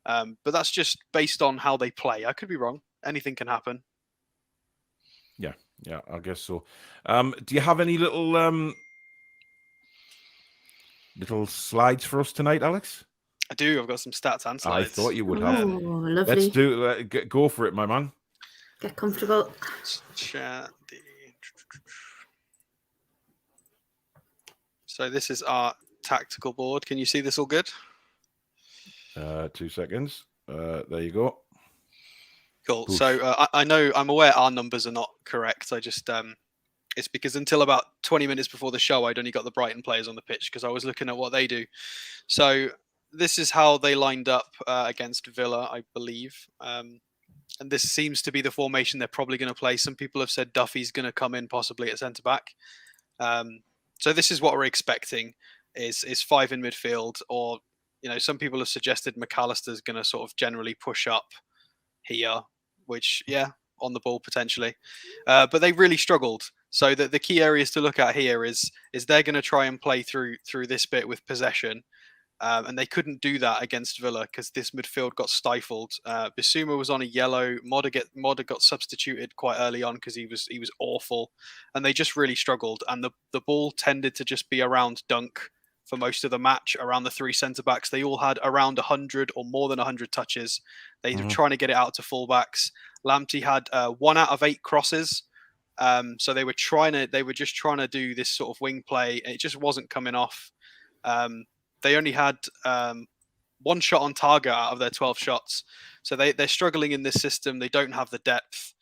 But that's just based on how they play. I could be wrong. Anything can happen. Yeah, I guess so. Do you have any little slides for us tonight, Alex? I do. I've got some stats and slides. I thought you would have. Lovely. Let's do. Go for it, my man. Get comfortable. So this is our tactical board. Can you see this all good? 2 seconds. There you go. Cool. So I'm aware our numbers are not correct. I just it's because until about 20 minutes before the show, I'd only got the Brighton players on the pitch because I was looking at what they do. So this is how they lined up against Villa, I believe. And this seems to be the formation they're probably going to play. Some people have said Duffy's going to come in possibly at centre back. So this is what we're expecting is 5 in midfield, or some people have suggested McAllister's going to sort of generally push up here, which on the ball potentially, but they really struggled. So the key areas to look at here is they're going to try and play through this bit with possession, and they couldn't do that against Villa because this midfield got stifled. Bissouma was on a yellow. Modder got substituted quite early on because he was awful, and they just really struggled. And the ball tended to just be around Dunk for most of the match, around the 3 centre backs. They all had around 100 or more than 100 touches. They were trying to get it out to fullbacks. Lamptey had 1 out of 8 crosses. So they were just trying to do this sort of wing play. And it just wasn't coming off. They only had 1 shot on target out of their 12 shots. So they're struggling in this system. They don't have the depth.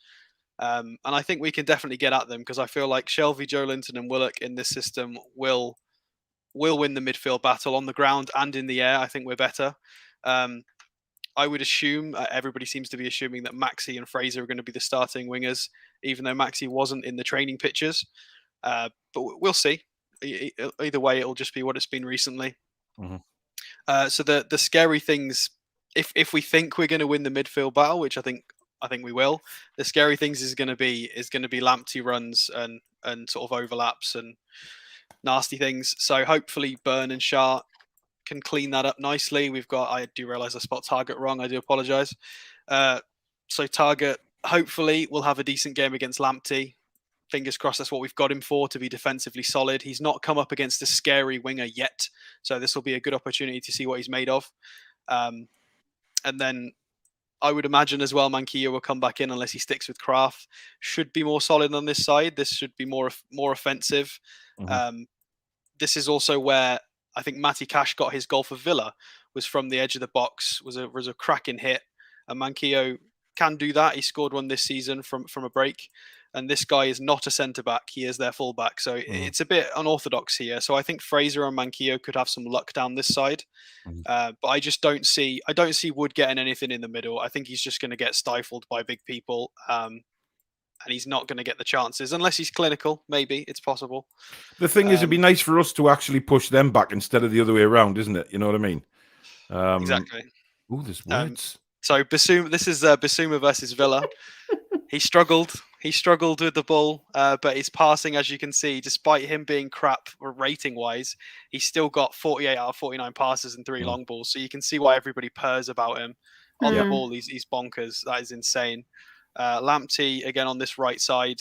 And I think we can definitely get at them because I feel like Shelvey, Joe Linton and Willock in this system will win the midfield battle on the ground and in the air. I think we're better. I would assume, everybody seems to be assuming that Maxi and Fraser are going to be the starting wingers, even though Maxi wasn't in the training pictures. But we'll see. Either way, it'll just be what it's been recently. So the scary things, if we think we're going to win the midfield battle, which I think we will, the scary things is going to be Lamptey runs and sort of overlaps and nasty things. So hopefully Burn and Shah can clean that up nicely. I do realize I spot Target wrong. I do apologize. So Target hopefully will have a decent game against Lamptey. Fingers crossed that's what we've got him for, to be defensively solid. He's not come up against a scary winger yet. So this will be a good opportunity to see what he's made of. And then I would imagine as well, Manquillo will come back in unless he sticks with Kraft. Should be more solid on this side. This should be more offensive. This is also where I think Matty Cash got his goal for Villa, was from the edge of the box, was a cracking hit. And Manquillo can do that. He scored one this season from a break. And this guy is not a centre-back. He is their full-back. So it's a bit unorthodox here. So I think Fraser and Manquillo could have some luck down this side. But I just don't see Wood getting anything in the middle. I think he's just going to get stifled by big people. And he's not going to get the chances unless he's clinical. Maybe it's possible. The thing is, it'd be nice for us to actually push them back instead of the other way around, isn't it? You know what I mean? Exactly. Oh, there's words. So Basuma, this is Basuma versus Villa. He struggled with the ball, but his passing, as you can see, despite him being crap rating-wise, he's still got 48 out of 49 passes and 3 long balls. So you can see why everybody purrs about him on the ball. He's bonkers. That is insane. Lamptey, again, on this right side,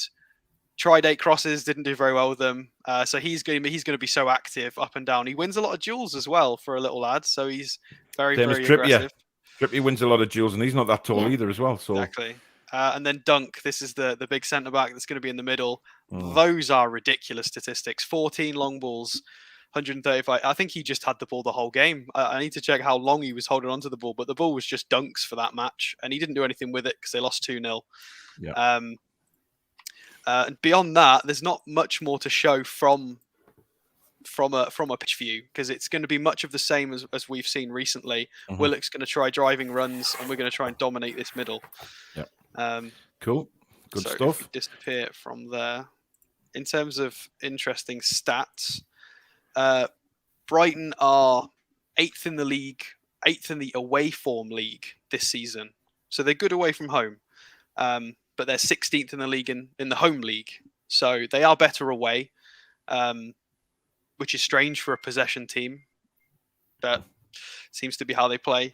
tried 8 crosses, didn't do very well with them. So he's going to be so active up and down. He wins a lot of duels as well for a little lad. So he's very, very aggressive. Trippier wins a lot of duels, and he's not that tall either as well. So exactly. And then Dunk, this is the big centre back that's going to be in the middle. Those are ridiculous statistics. 14 long balls, 135. I think he just had the ball the whole game. I need to check how long he was holding onto the ball, but the ball was just Dunk's for that match, and he didn't do anything with it because they lost 2-0. Yeah. And beyond that, there's not much more to show from a pitch view, because it's going to be much of the same as we've seen recently. Willock's going to try driving runs, and we're going to try and dominate this middle. Yeah. Cool. Good so stuff. If we disappear from there. In terms of interesting stats, Brighton are 8th in the league, 8th in the away form league this season. So they're good away from home. But they're 16th in the league in the home league. So they are better away, which is strange for a possession team, but seems to be how they play.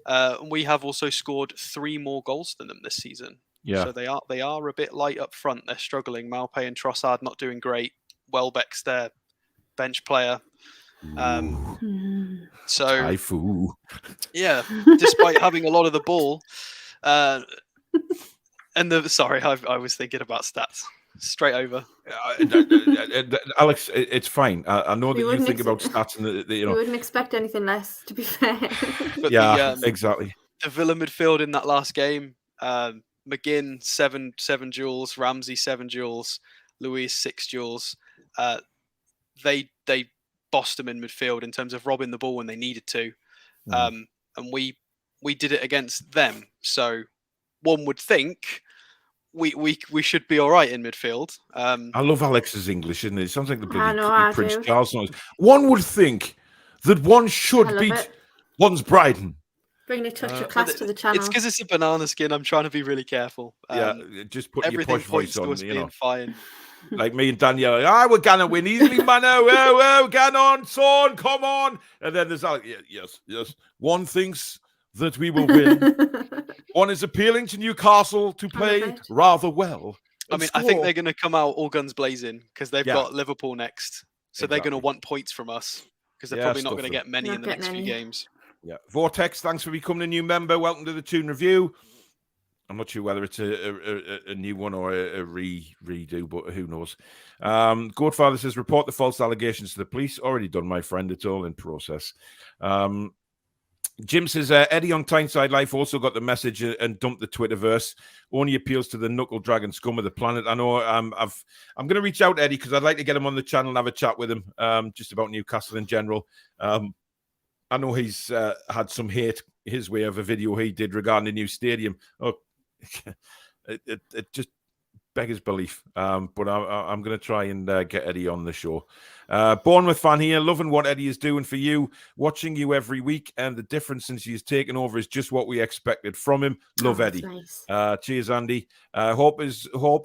And we have also scored 3 more goals than them this season. Yeah. So they are a bit light up front. They're struggling. Malpe and Trossard not doing great. Welbeck's their bench player. So Taifu. Yeah, despite having a lot of the ball, I was thinking about stats. Straight over. Alex, it's fine. I know that you think about stats and you wouldn't expect anything less, to be fair. But exactly. The Villa midfield in that last game, McGinn 7 duels, Ramsey 7 duels, Luis 6 duels. They bossed them in midfield in terms of robbing the ball when they needed to, and we did it against them. So one would think we should be all right in midfield. I love Alex's English, isn't it? It sounds like the I bloody Prince do. Charles song. One would think that one should beat one's Brighton. Bring a touch of class to the channel. It's because it's a banana skin. I'm trying to be really careful. Just put your posh voice on. Fine. Like me and Danielle, we're gonna win easily, man. Oh, get on, son, come on. And then there's yes. One thinks that we will win. One is appealing to Newcastle to play rather well. I mean, I think they're going to come out all guns blazing because they've got Liverpool next. So they're going to want points from us because they're probably not going to get many in the next few games. Yeah. Vortex, thanks for becoming a new member. Welcome to the Toon Review. I'm not sure whether it's a new one or a redo, but who knows. Goatfather says, report the false allegations to the police. Already done, my friend. It's all in process. Jim says, Eddie on Tyneside Life also got the message and dumped the Twitterverse. Only appeals to the knuckle dragon scum of the planet. I know I'm going to reach out, Eddie, because I'd like to get him on the channel and have a chat with him just about Newcastle in general. I know he's had some hate his way of a video he did regarding the new stadium. Oh, it just beggars belief. But I'm going to try and get Eddie on the show. Bournemouth fan here, loving what Eddie is doing for you, watching you every week, and the difference since he's taken over is just what we expected from him. Love Eddie. Nice. Cheers, Andy. Hope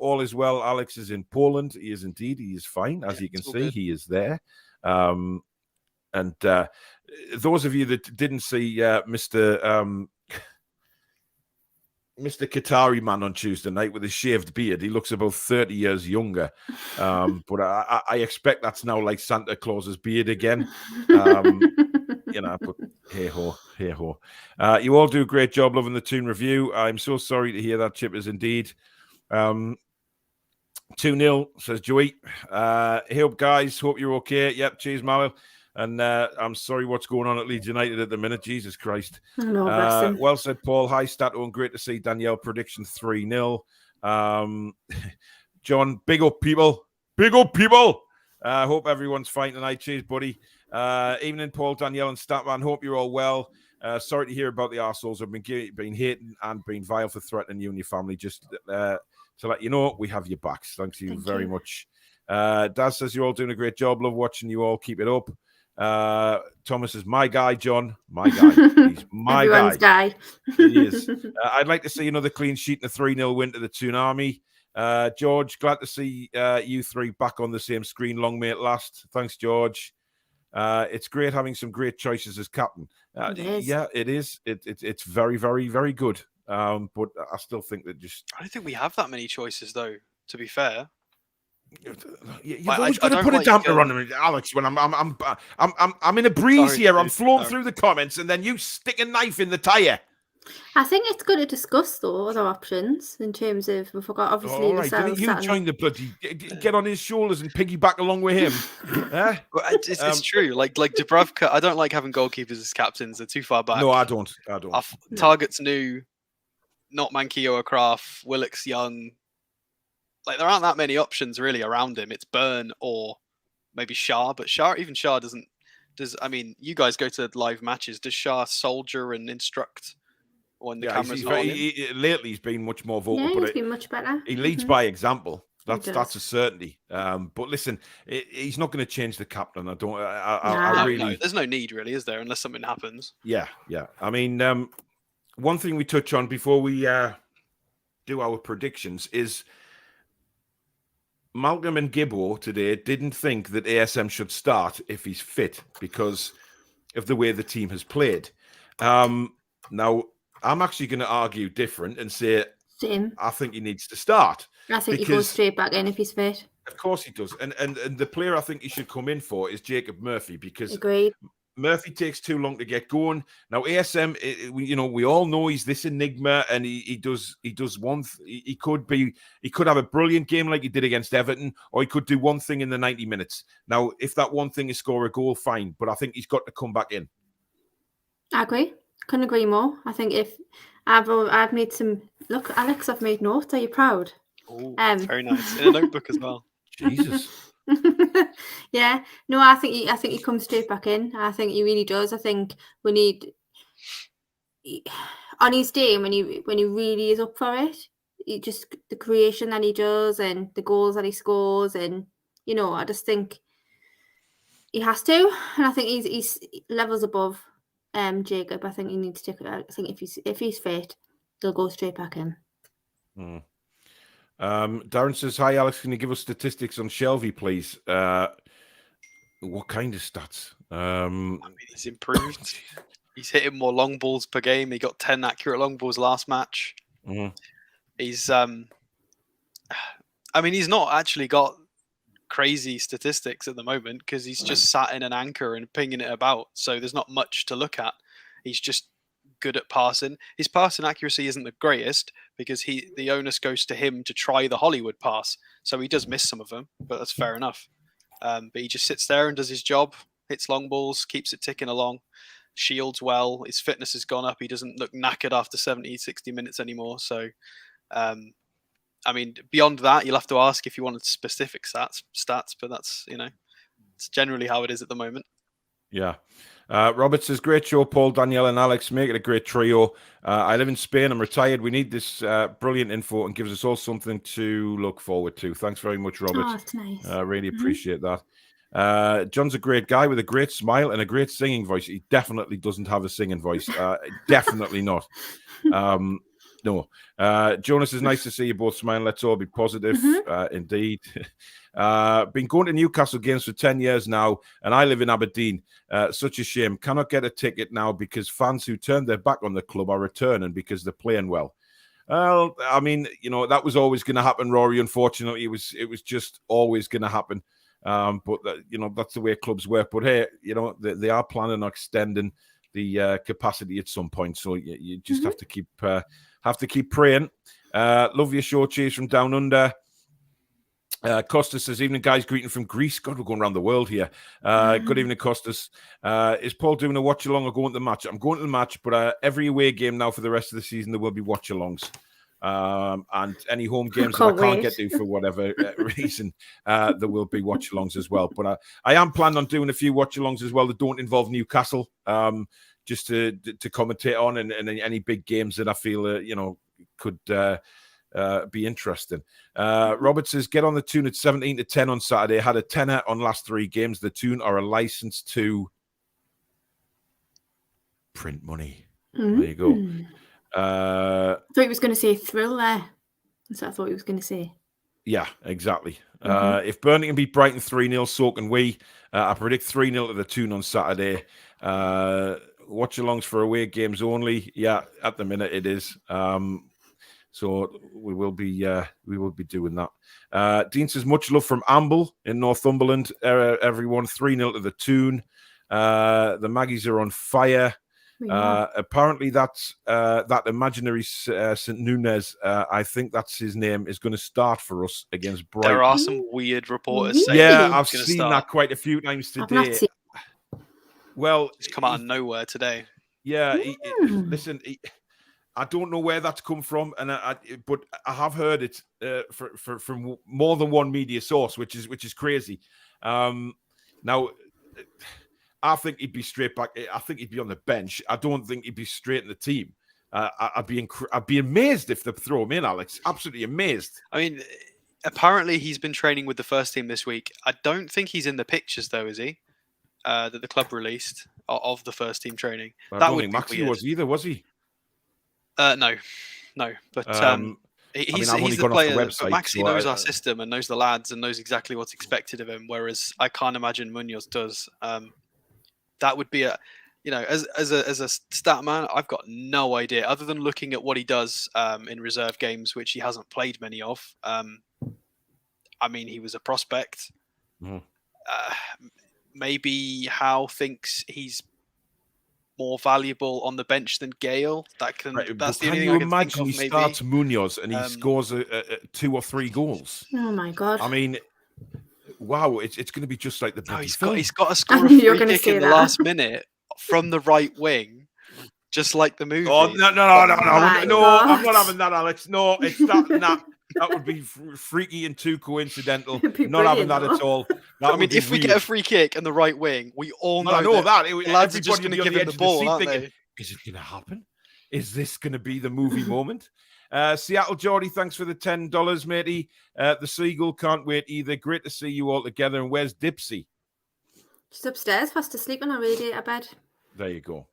all is well. Alex is in Poland. He is indeed. He is fine, as you can see. Good. He is there. And those of you that didn't see Mr. Qatari man on Tuesday night with his shaved beard, he looks about 30 years younger. But I expect that's now like Santa Claus's beard again. But hey ho. You all do a great job loving the Toon Review. I'm so sorry to hear that, Chippers, indeed. 2-0, says Joey. Hey up, guys. Hope you're okay. Yep, cheers, Malil. And I'm sorry what's going on at Leeds United at the minute. Jesus Christ. Well said, Paul. Hi, Stato, and great to see Danielle. Prediction 3-0. John, big up, people. Big up, people. Hope everyone's fine tonight. Cheers, buddy. Evening, Paul, Danielle, and Statman. Hope you're all well. Sorry to hear about the arseholes. I've been hating and been vile for threatening you and your family. Just to let you know, we have your backs. Thank you very much. Daz says you're all doing a great job. Love watching you all. Keep it up. Thomas is my guy, John. My guy. He's my Everyone's guy. He is. I'd like to see another clean sheet and a 3-0 win to the Toon Army. George, glad to see you three back on the same screen. Long may it last. Thanks, George. It's great having some great choices as captain. Yeah, it is. It's very, very, very good. But I still think that I don't think we have that many choices, though. To be fair, you've always got to put a damper on them, Alex. When I'm in a breeze here, I'm flowing through the comments, and then you stick a knife in the tire. I think it's good to discuss though other options in terms of we forgot obviously. All right, didn't you join the bloody get on his shoulders and piggyback along with him? It's true. Like Dubravka, I don't like having goalkeepers as captains. They're too far back. No, I don't. Target's new, not Manquillo or Kraft, Willock's young. Like there aren't that many options really around him. It's Byrne or maybe Shah, but even Shah doesn't. I mean, you guys go to live matches. Does Shah soldier and instruct? When the camera's not on him? Lately, he's been much more vocal. Yeah, he's been much better. He leads by example. That's a certainty. But listen, he's not going to change the captain. I really. No, there's no need, really, is there? Unless something happens. Yeah. I mean, one thing we touch on before we do our predictions is Malcolm and Gibbo today didn't think that ASM should start if he's fit because of the way the team has played. Now. I'm actually going to argue different and say I think he needs to start. I think he goes straight back in if he's fit. Of course he does. And the player I think he should come in for is Jacob Murphy because Agreed. Murphy takes too long to get going. Now ASM, we all know he's this enigma and he does one. He could have a brilliant game like he did against Everton, or he could do one thing in the 90 minutes. Now, if that one thing is score a goal, fine. But I think he's got to come back in. I agree. Couldn't agree more. I think if I've made some look, Alex, I've made notes. Are you proud? Oh, very nice. In a notebook as well. Jesus. Yeah. No, I think he comes straight back in. I think he really does. I think we need on his day when he really is up for it. He just the creation that he does and the goals that he scores, and I just think he has to. And I think he's levels above. Jacob, I think he needs to take it out. I think if he's fit, they'll go straight back in. Darren says, "Hi Alex, can you give us statistics on Shelby, please?" What kind of stats? I mean, he's improved. He's hitting more long balls per game. He got 10 accurate long balls last match. He's I mean, he's not actually got crazy statistics at the moment because he's just sat in an anchor and pinging it about, so there's not much to look at. He's just good at passing. His passing accuracy isn't the greatest because the onus goes to him to try the Hollywood pass, so he does miss some of them, but that's fair enough. But he just sits there and does his job, hits long balls, keeps it ticking along, shields well. His fitness has gone up. He doesn't look knackered after 70-60 minutes anymore, so I mean, beyond that, you'll have to ask if you wanted specific stats, but that's, it's generally how it is at the moment. Yeah. Robert says, great show, Paul, Danielle and Alex. Make it a great trio. I live in Spain. I'm retired. We need this brilliant info and gives us all something to look forward to. Thanks very much, Robert. Oh, that's nice. Really appreciate that. John's a great guy with a great smile and a great singing voice. He definitely doesn't have a singing voice. Definitely not. No. Jonas, is nice to see you both smiling. Let's all be positive. Indeed. Been going to Newcastle games for 10 years now, and I live in Aberdeen. Such a shame. Cannot get a ticket now because fans who turned their back on the club are returning because they're playing well. Well, I mean, that was always going to happen, Rory. Unfortunately, it was just always going to happen. But that's the way clubs work. But hey, they are planning on extending the capacity at some point. So you just have to keep praying. Love your show, cheers from down under. Costas says, evening guys, greeting from Greece. God, we're going around the world here. Good evening, Costas. Is Paul doing a watch along or going to the match? I'm going to the match, but every away game now for the rest of the season there will be watch alongs. And any home games that I can't get to for whatever reason, there will be watch alongs as well. But I am planning on doing a few watch alongs as well that don't involve Newcastle, just to commentate on and any big games that I feel could be interesting. Robert says, get on the Toon at 17-10 on Saturday. Had a tenner on last 3 games. The Toon are a license to print money. There you go. I thought he was going to say thrill there. That's what I thought he was going to say. Yeah, exactly. If Burnley can beat Brighton 3-0, so can we. I predict 3-0 to the Toon on Saturday. Watch alongs for away games only. Yeah, at the minute it is. So we will be doing that. Dean says, much love from Amble in Northumberland. Everyone, 3-0 to the Toon. The Maggies are on fire. Apparently that's that imaginary St. Nunez, I think that's his name, is going to start for us against Brighton. There are some weird reporters saying I've seen that quite a few times today. Well, it's come out of nowhere today. Yeah, listen, I don't know where that's come from, and but I have heard it from more than one media source, which is crazy. Now, I think he'd be straight back. I think he'd be on the bench. I don't think he'd be straight in the team. I'd be amazed if they throw him in, Alex. Absolutely amazed. I mean, apparently he's been training with the first team this week. I don't think he's in the pictures, though, is he? That the club released of the first team training. I don't think Maxi was either, was he? No. But he's the player. But Maxi knows our system and knows the lads and knows exactly what's expected of him. Whereas I can't imagine Munoz does. That would be as a stat man, I've got no idea other than looking at what he does in reserve games, which he hasn't played many of. I mean, he was a prospect. Maybe Howe thinks he's more valuable on the bench than Gale. That's the only thing I can you imagine think of, he starts Munoz and he scores 2 or 3 goals? Oh my god! I mean, wow, it's going to be just like the he's got to score a free kick in the last minute from the right wing, just like the movie. Oh no! I'm not having that, Alex. No, it's that. That would be freaky and too coincidental. Not having that at all. I mean, if we get a free kick and the right wing, we all know that. Lads are just going to give him the ball, aren't they? Is it going to happen? Is this going to be the movie moment? Seattle Geordie, thanks for the $10, matey. The Seagull, can't wait either. Great to see you all together. And where's Dipsy? She's upstairs, fast asleep on her radiator bed. There you go.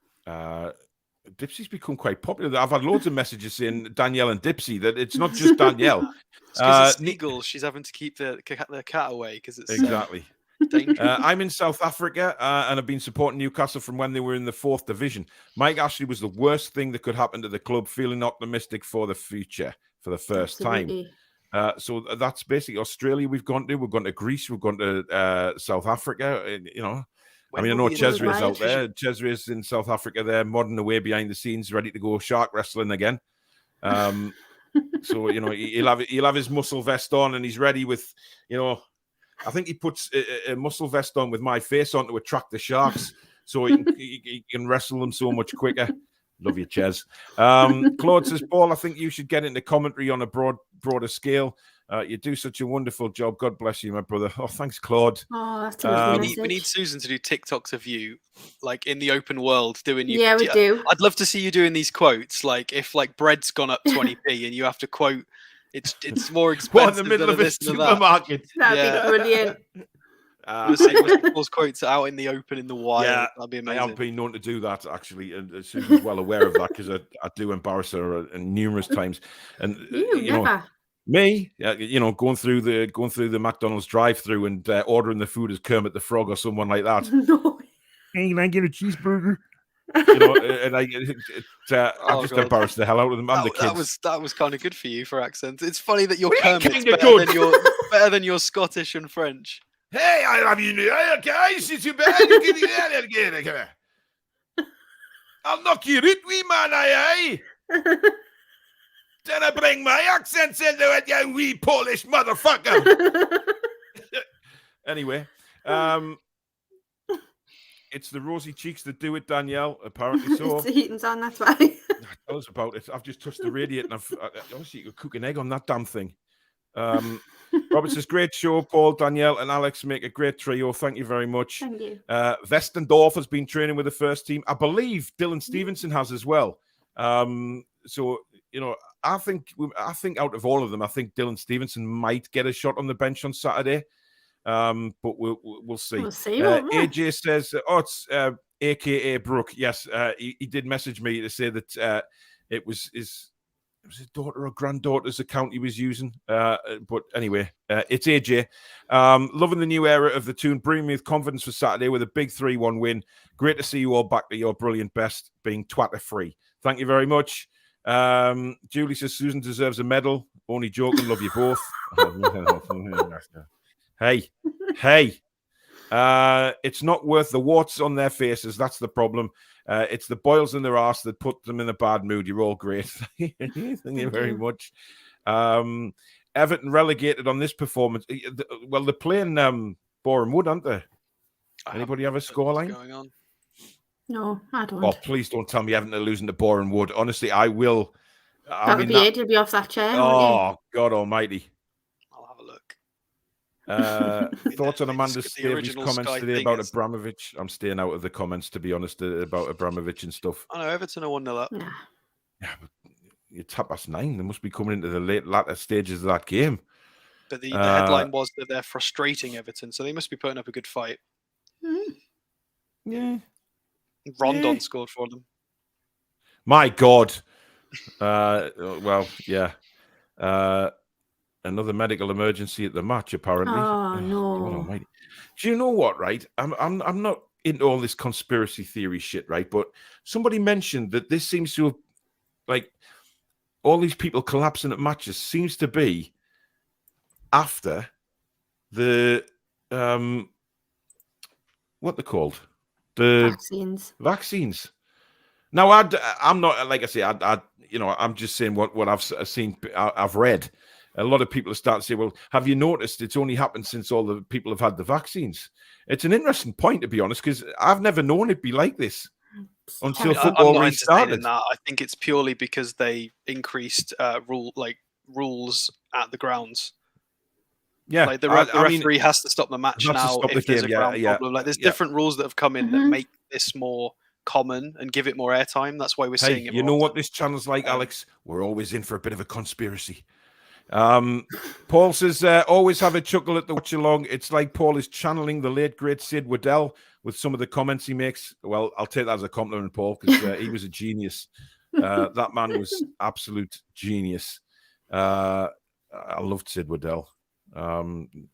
Dipsy's become quite popular. I've had loads of messages saying Danielle and Dipsy, that it's not just Danielle. It's Seagulls. She's having to keep the cat away because it's exactly. Dangerous. I'm in South Africa and I've been supporting Newcastle from when they were in the 4th division. Mike Ashley was the worst thing that could happen to the club, feeling optimistic for the future for the first time. So that's basically Australia we've gone to. We've gone to Greece. We've gone to South Africa. I know Chesria's out there. Chesria's in South Africa there, modding away behind the scenes, ready to go shark wrestling again. So, he'll have his muscle vest on and he's ready with, I think he puts a muscle vest on with my face on to attract the sharks so he can wrestle them so much quicker. Love you, Ches. Claude says, Paul, I think you should get into commentary on a broader scale. You do such a wonderful job. God bless you, my brother. Oh, thanks, Claude. Oh, that's a lovely we need Susan to do TikToks of you, like in the open world, doing you. Yeah, we do. I'd love to see you doing these quotes, like if bread's gone up 20p and you have to quote, it's more expensive in the middle of a supermarket. That'd be brilliant. Those quotes out in the open in the wild. Yeah, that'd be amazing. I have been known to do that actually, and Susan's well aware of that because I do embarrass her numerous times. And never. Me, going through the McDonald's drive-through and ordering the food as Kermit the Frog or someone like that. No. Hey, can I get a cheeseburger? And I just embarrassed the hell out of them and the kids. That was kind of good for you for accents. It's funny that your Kermit's better than your Scottish and French. Hey, I love you, guys. It's too bad. Come here. I'll knock you out, wee man, aye. Then I bring my accents into it, you wee Polish motherfucker. Anyway, it's the rosy cheeks that do it, Danielle. Apparently so. It's the heating's on, that's why. Tell us about it. I've just touched the radiator and obviously you could cook an egg on that damn thing. Robert says, great show, Paul, Danielle, and Alex make a great trio. Thank you very much. Thank you. Westendorf has been training with the first team. I believe Dylan Stevenson has as well. So, I think out of all of them, I think Dylan Stevenson might get a shot on the bench on Saturday. But we'll see. We'll see, won't we? AJ says, it's AKA Brooke. Yes, he did message me to say that it was his daughter or granddaughter's account he was using. But anyway, it's AJ. Loving the new era of the Toon. Bring me with confidence for Saturday with a big 3-1 win. Great to see you all back to your brilliant best, being twatter-free. Thank you very much. Julie says Susan deserves a medal. Only joking. Love you both. Hey. It's not worth the warts on their faces. That's the problem. It's the boils in their arse that put them in a bad mood. You're all great. Thank you very much. Everton relegated on this performance. Well, they're playing Boreham Wood, aren't they? Anybody have a scoreline going on? No, I don't. Oh, please don't tell me Everton are losing to Boreham Wood. Honestly, I will. That'll be it. You'll be off that chair. Oh, God almighty. I'll have a look. Thoughts on Amanda Davies' comments Sky today about Abramovich? I'm staying out of the comments, to be honest, about Abramovich and stuff. I know Everton are 1-0 up. Nah. Yeah, but it's 9:30. They must be coming into the latter stages of that game. But the headline was that they're frustrating Everton, so they must be putting up a good fight. Yeah. Rondon scored for them. My God. Well, yeah. Another medical emergency at the match, apparently. Oh no! God almighty. Do you know what? Right, I'm not into all this conspiracy theory shit, right? But somebody mentioned that this seems to have, like, all these people collapsing at matches seems to be after the what they're called, the vaccines. Now, I'm not, like I say, I'm just saying what I've seen, I've read. A lot of people are starting to say, well, have you noticed it's only happened since all the people have had the vaccines? It's an interesting point, to be honest, because I've never known it be like this until football restarted. I think it's purely because they increased rules at the grounds. Yeah, like the referee has to stop the match now if there's a ground problem. Like there's different rules that have come in that make this more common and give it more airtime. That's why we're seeing it. You know what this channel's like, Alex? We're always in for a bit of a conspiracy. Paul says, always have a chuckle at the watch along. It's like Paul is channeling the late great Sid Waddell with some of the comments he makes. Well, I'll take that as a compliment, Paul, because he was a genius. That man was absolute genius. I loved Sid Waddell.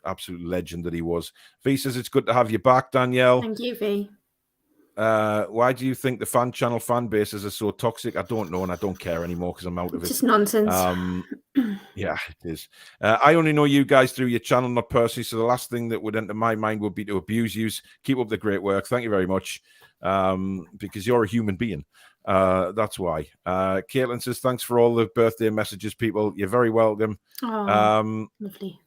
Absolute legend that he was. V says it's good to have you back, Danielle. Thank you, V. Why do you think the fan bases are so toxic? I don't know, and I don't care anymore because I'm out of it. It's just nonsense. Yeah, it is. I only know you guys through your channel, not personally, so the last thing that would enter my mind would be to abuse you. Keep up the great work. Thank you very much, because you're a human being. That's why. Caitlin says, thanks for all the birthday messages, people. You're very welcome. Oh, lovely.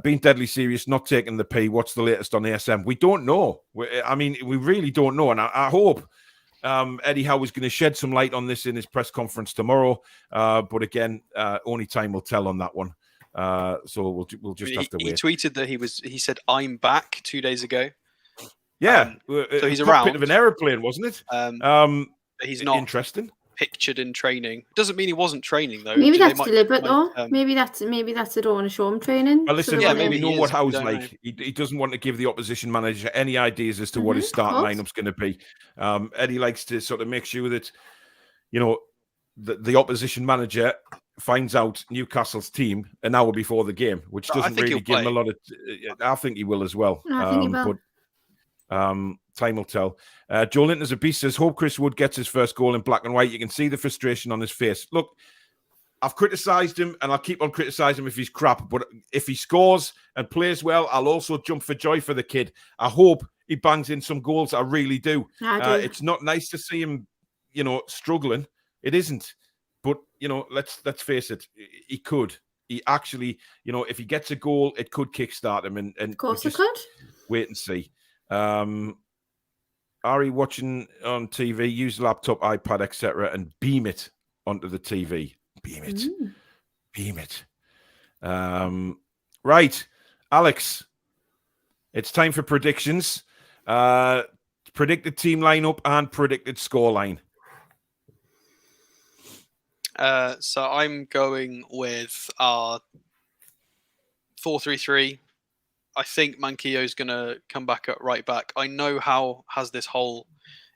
Being deadly serious, not taking the P. What's the latest on ASM? We don't know. We really don't know. And I hope Eddie Howe is going to shed some light on this in his press conference tomorrow. But again, only time will tell on that one. So we'll just have to wait. He tweeted that he said, I'm back 2 days ago. Yeah. So he's around. A bit of an aeroplane, wasn't it? He's not interesting. Pictured in training. Doesn't mean he wasn't training though. Maybe that's deliberate though. Maybe that's they don't want to show him training. Well, listen, maybe you know what Howe's like. He doesn't want to give the opposition manager any ideas as to what his starting lineup's going to be. Eddie likes to sort of make sure that the opposition manager finds out Newcastle's team an hour before the game, which doesn't really give him a lot of. I think he will as well. I think he will. But time will tell. Joe Linton's a beast says, hope Chris Wood gets his first goal in black and white. You can see the frustration on his face. Look, I've criticised him and I'll keep on criticising him if he's crap. But if he scores and plays well, I'll also jump for joy for the kid. I hope he bangs in some goals. I really do. It's not nice to see him, struggling. It isn't. But, let's face it. He could. He actually, if he gets a goal, it could kickstart him. And of course it could. Wait and see. Ari watching on TV, use laptop, iPad, etc., and beam it onto the TV. Beam it. Right, Alex. It's time for predictions. Predicted team lineup and predicted scoreline. So I'm going with our 4-3-3. I think Manquillo's going to come back at right back. I know Howe has this whole,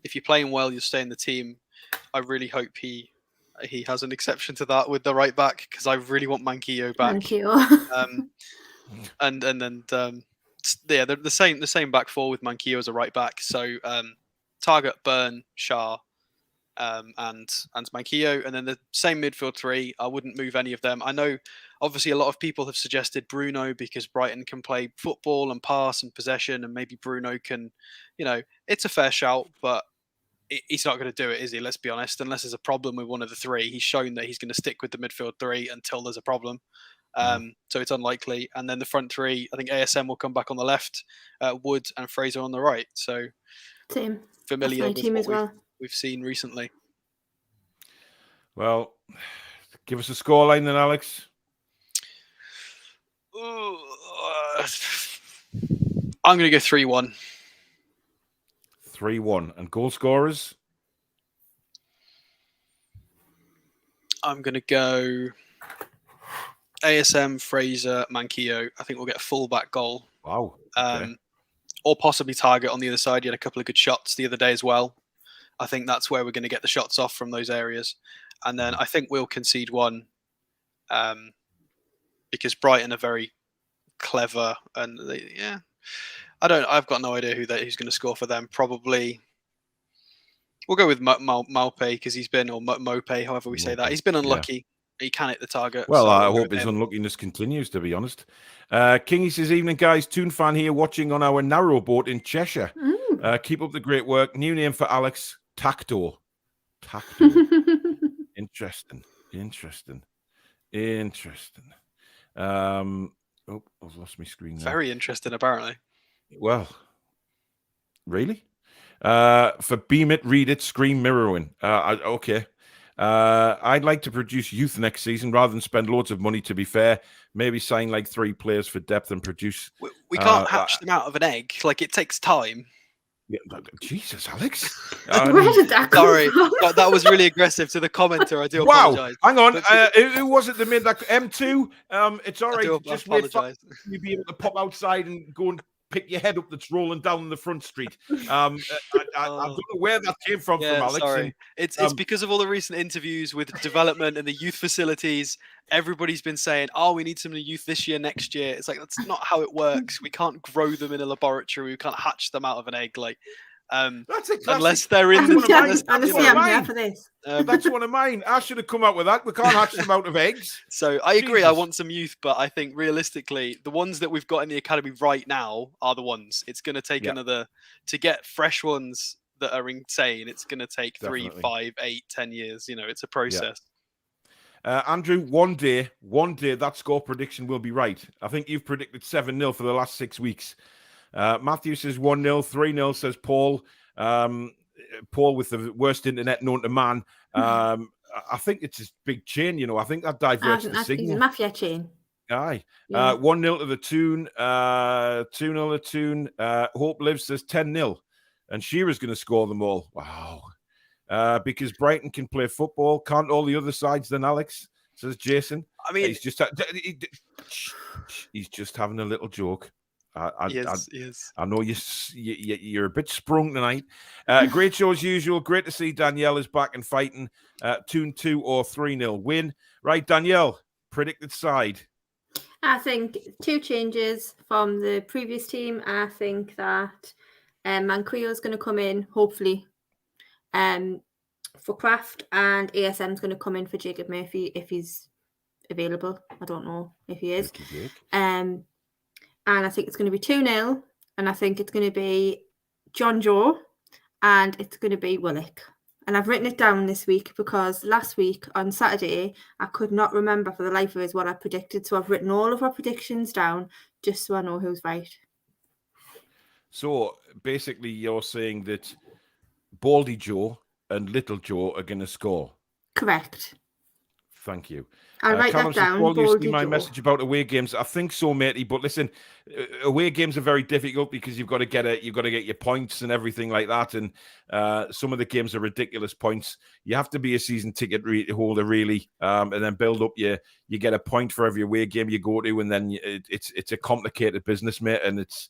if you're playing well, you'll stay in the team. I really hope he has an exception to that with the right back, because I really want Manquillo back. Manquillo. And yeah, they're the same back four with Manquillo as a right back. So Target, Byrne, Shah, and Manquillo, and then the same midfield three. I wouldn't move any of them. I know, obviously, a lot of people have suggested Bruno because Brighton can play football and pass and possession, and maybe Bruno can, it's a fair shout, but he's not going to do it, is he? Let's be honest. Unless there's a problem with one of the three, he's shown that he's going to stick with the midfield three until there's a problem. So it's unlikely. And then the front three, I think ASM will come back on the left, Wood and Fraser on the right. So Same. familiar That's my with team what as well. we've seen recently. Well, give us a scoreline then, Alex. I'm going to go 3-1. 3-1. And goal scorers? I'm going to go ASM, Fraser, Manquillo. I think we'll get a full-back goal. Wow. Okay. Or possibly Target on the other side. He had a couple of good shots the other day as well. I think that's where we're going to get the shots off from those areas. And then I think we'll concede one because Brighton are very clever. And I've got no idea who's going to score for them. Probably we'll go with Maupe because he's been, or Mope, however we say that. He's been unlucky. Yeah. He can hit the target. Well, so I hope his unluckiness continues, to be honest. Kingy says, evening, guys. Toon fan here watching on our narrow boat in Cheshire. Keep up the great work. New name for Alex, Tacto. Interesting. Oh, I've lost my screen now. Very interesting, apparently. Well, really? For Beam It, Read It, Scream Mirroring. Okay. I'd like to produce youth next season rather than spend loads of money, to be fair. Maybe sign like 3 players for depth and produce. We can't hatch them out of an egg. Like, it takes time. Yeah, Jesus, Alex. Where did that come Sorry, from? that was really aggressive to the commenter. I do apologise. Hang on. Who was it that made that? M2? It's all right. Just wait for you be able to pop outside and go and pick your head up that's rolling down the front street. I don't know where that came from Alex. Sorry. It's because of all the recent interviews with development and the youth facilities. Everybody's been saying, we need some youth this year, next year. It's like, that's not how it works. We can't grow them in a laboratory. We can't hatch them out of an egg. Like, that's a classic. Unless they're in That's one of mine. I should have come up with that. We can't hatch them out of eggs. So I agree. I want some youth, but I think realistically, the ones that we've got in the academy right now are the ones. It's going to take to get fresh ones that are insane. It's going to take 3, 5, 8, 10 years. It's a process. Andrew, one day that score prediction will be right. I think you've predicted 7-0 for the last 6 weeks. Matthew says 1-0, 3-0 says Paul. Paul with the worst internet known to man. I think it's his big chain, I think that diverts the signal. He's a mafia chain. Aye. 1-0 to the Toon. 2-0 to Toon. Hope Lives says 10-0. And Shearer's going to score them all. Wow. Because Brighton can play football. Can't all the other sides then, Alex? Says Jason. I mean, he's just having a little joke. Yes. I know you're a bit sprung tonight. Great show as usual. Great to see Danielle is back and fighting. Toon 2 or 3-0 win. Right, Danielle, predicted side. I think 2 changes from the previous team. I think that Manquillo is going to come in, hopefully, for Kraft, and ASM is going to come in for Jacob Murphy if he's available. I don't know if he is. And I think it's going to be 2-0, and I think it's going to be John Joe, and it's going to be Willock. And I've written it down this week because last week on Saturday, I could not remember for the life of us what I predicted. So I've written all of our predictions down just so I know who's right. So basically you're saying that Baldy Joe and Little Joe are going to score? Correct. Thank you. I'll write Callum that says, down. Paul, you see Boldly my Joe. message about away games? I think so, matey. But listen, away games are very difficult because you've got to get your points and everything like that. And some of the games are ridiculous points. You have to be a season ticket holder, really, and then build up you get a point for every away game you go to, and then it's a complicated business, mate, and it's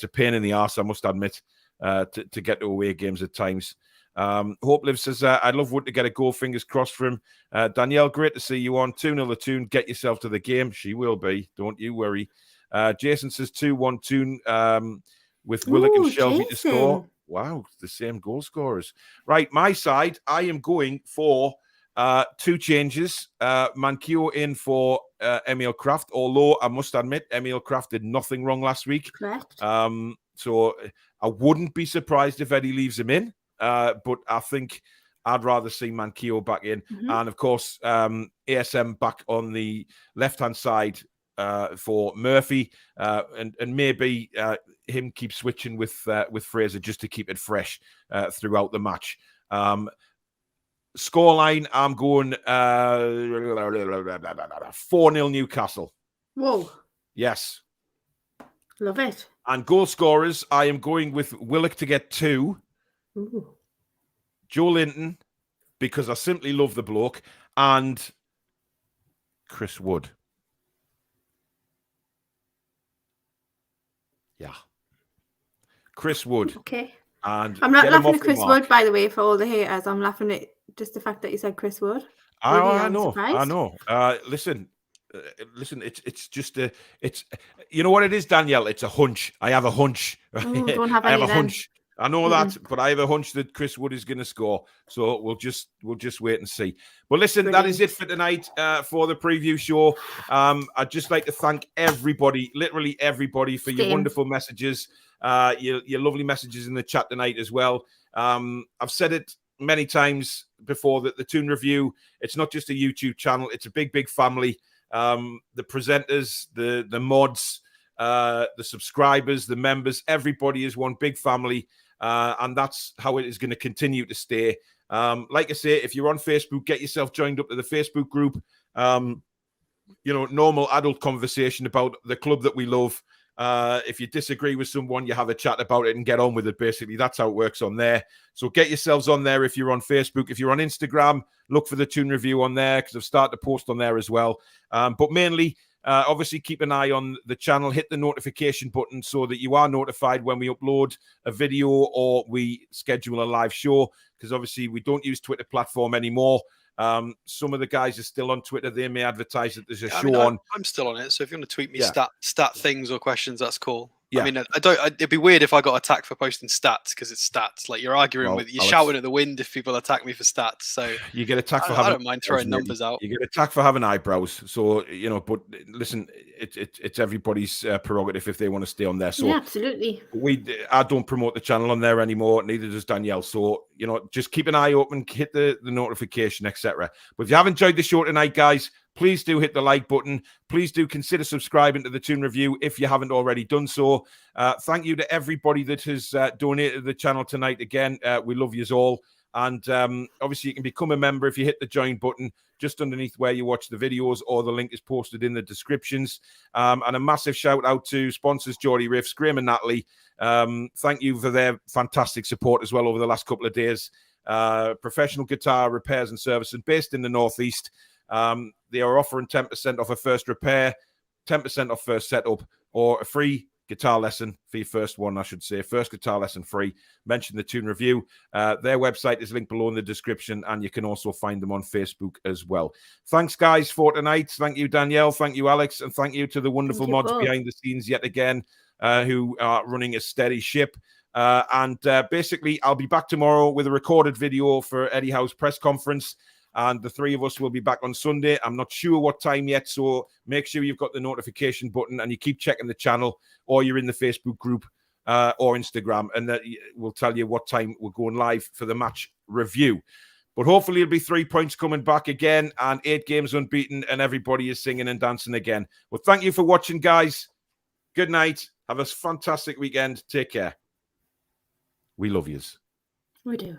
a pain in the arse, I must admit, to get to away games at times. Hope Liv says, I'd love Wood to get a goal, fingers crossed for him. Danielle, great to see you on 2-0 the Toon. Get yourself to the game. She will be, don't you worry. Jason says 2-1 Toon with Willock and Shelby to score. Wow, the same goal scorers. Right, my side, I am going for 2 changes. Manquillo in for Emil Kraft, although I must admit Emil Kraft did nothing wrong last week. Correct. So I wouldn't be surprised if Eddie leaves him in. But I think I'd rather see Manquillo back in. And, of course, ASM back on the left-hand side for Murphy. And maybe him keep switching with Fraser just to keep it fresh throughout the match. Scoreline, I'm going 4-0 Newcastle. Whoa. Yes. Love it. And goal scorers, I am going with Willock to get 2. Ooh. Joe Linton, because I simply love the bloke, and Chris Wood. Yeah. Chris Wood. Okay. And I'm not laughing at Chris Wood, by the way, for all the haters. I'm laughing at just the fact that you said Chris Wood. I know. Listen, it's just it's you know what it is, Danielle. It's a hunch. I have a hunch. Ooh, don't have I have any a then. hunch. I know that, but I have a hunch that Chris Wood is going to score. So we'll just wait and see. But listen, Brilliant. That is it for tonight for the preview show. I'd just like to thank everybody, literally everybody, for your wonderful messages, your lovely messages in the chat tonight as well. I've said it many times before that the Toon Review, it's not just a YouTube channel, it's a big family. The presenters, the mods, the subscribers, the members, everybody is one big family, and that's how it is going to continue to stay. Like I say, if you're on Facebook, get yourself joined up to the Facebook group. Normal adult conversation about the club that we love. If you disagree with someone, you have a chat about it and get on with it, basically. That's how it works on there. So get yourselves on there if you're on Facebook. If you're on Instagram, look for the Toon Review on there, because I've started to post on there as well. But mainly, obviously, keep an eye on the channel. Hit the notification button so that you are notified when we upload a video or we schedule a live show, because obviously we don't use Twitter platform anymore. Some of the guys are still on Twitter. They may advertise that there's a show on. I'm still on it, so if you want to tweet me stat things or questions, that's cool. Yeah. I mean, it'd be weird if I got attacked for posting stats, because it's stats. Like, you're arguing you're shouting at the wind if people attack me for stats. So you get attacked for I don't mind throwing numbers out. You get attacked for having eyebrows. So but listen, it's everybody's prerogative if they want to stay on there. So yeah, absolutely. I don't promote the channel on there anymore. Neither does Danielle. So just keep an eye open, hit the notification, etc. But if you have enjoyed the show tonight, guys, please do hit the like button. Please do consider subscribing to the Toon Review if you haven't already done so. Thank you to everybody that has donated to the channel tonight. Again, we love you all. And obviously, you can become a member if you hit the join button just underneath where you watch the videos, or the link is posted in the descriptions. And a massive shout out to sponsors Geordie Riffs, Graham and Natalie. Thank you for their fantastic support as well over the last couple of days. Professional guitar repairs and servicing based in the Northeast. They are offering 10% off a first repair, 10% off first setup, or a free guitar lesson for your first one, I should say. First guitar lesson free. Mention the Toon Review. Their website is linked below in the description, and you can also find them on Facebook as well. Thanks, guys, for tonight. Thank you, Danielle. Thank you, Alex. And thank you to the wonderful mods behind the scenes yet again, who are running a steady ship. And basically, I'll be back tomorrow with a recorded video for Eddie Howe's press conference. And the three of us will be back on Sunday. I'm not sure what time yet, so make sure you've got the notification button and you keep checking the channel, or you're in the Facebook group or Instagram, and that will tell you what time we're going live for the match review. But hopefully it'll be 3 points coming back again, and 8 games unbeaten, and everybody is singing and dancing again. Well, thank you for watching, guys. Good night. Have a fantastic weekend. Take care. We love yous. We do.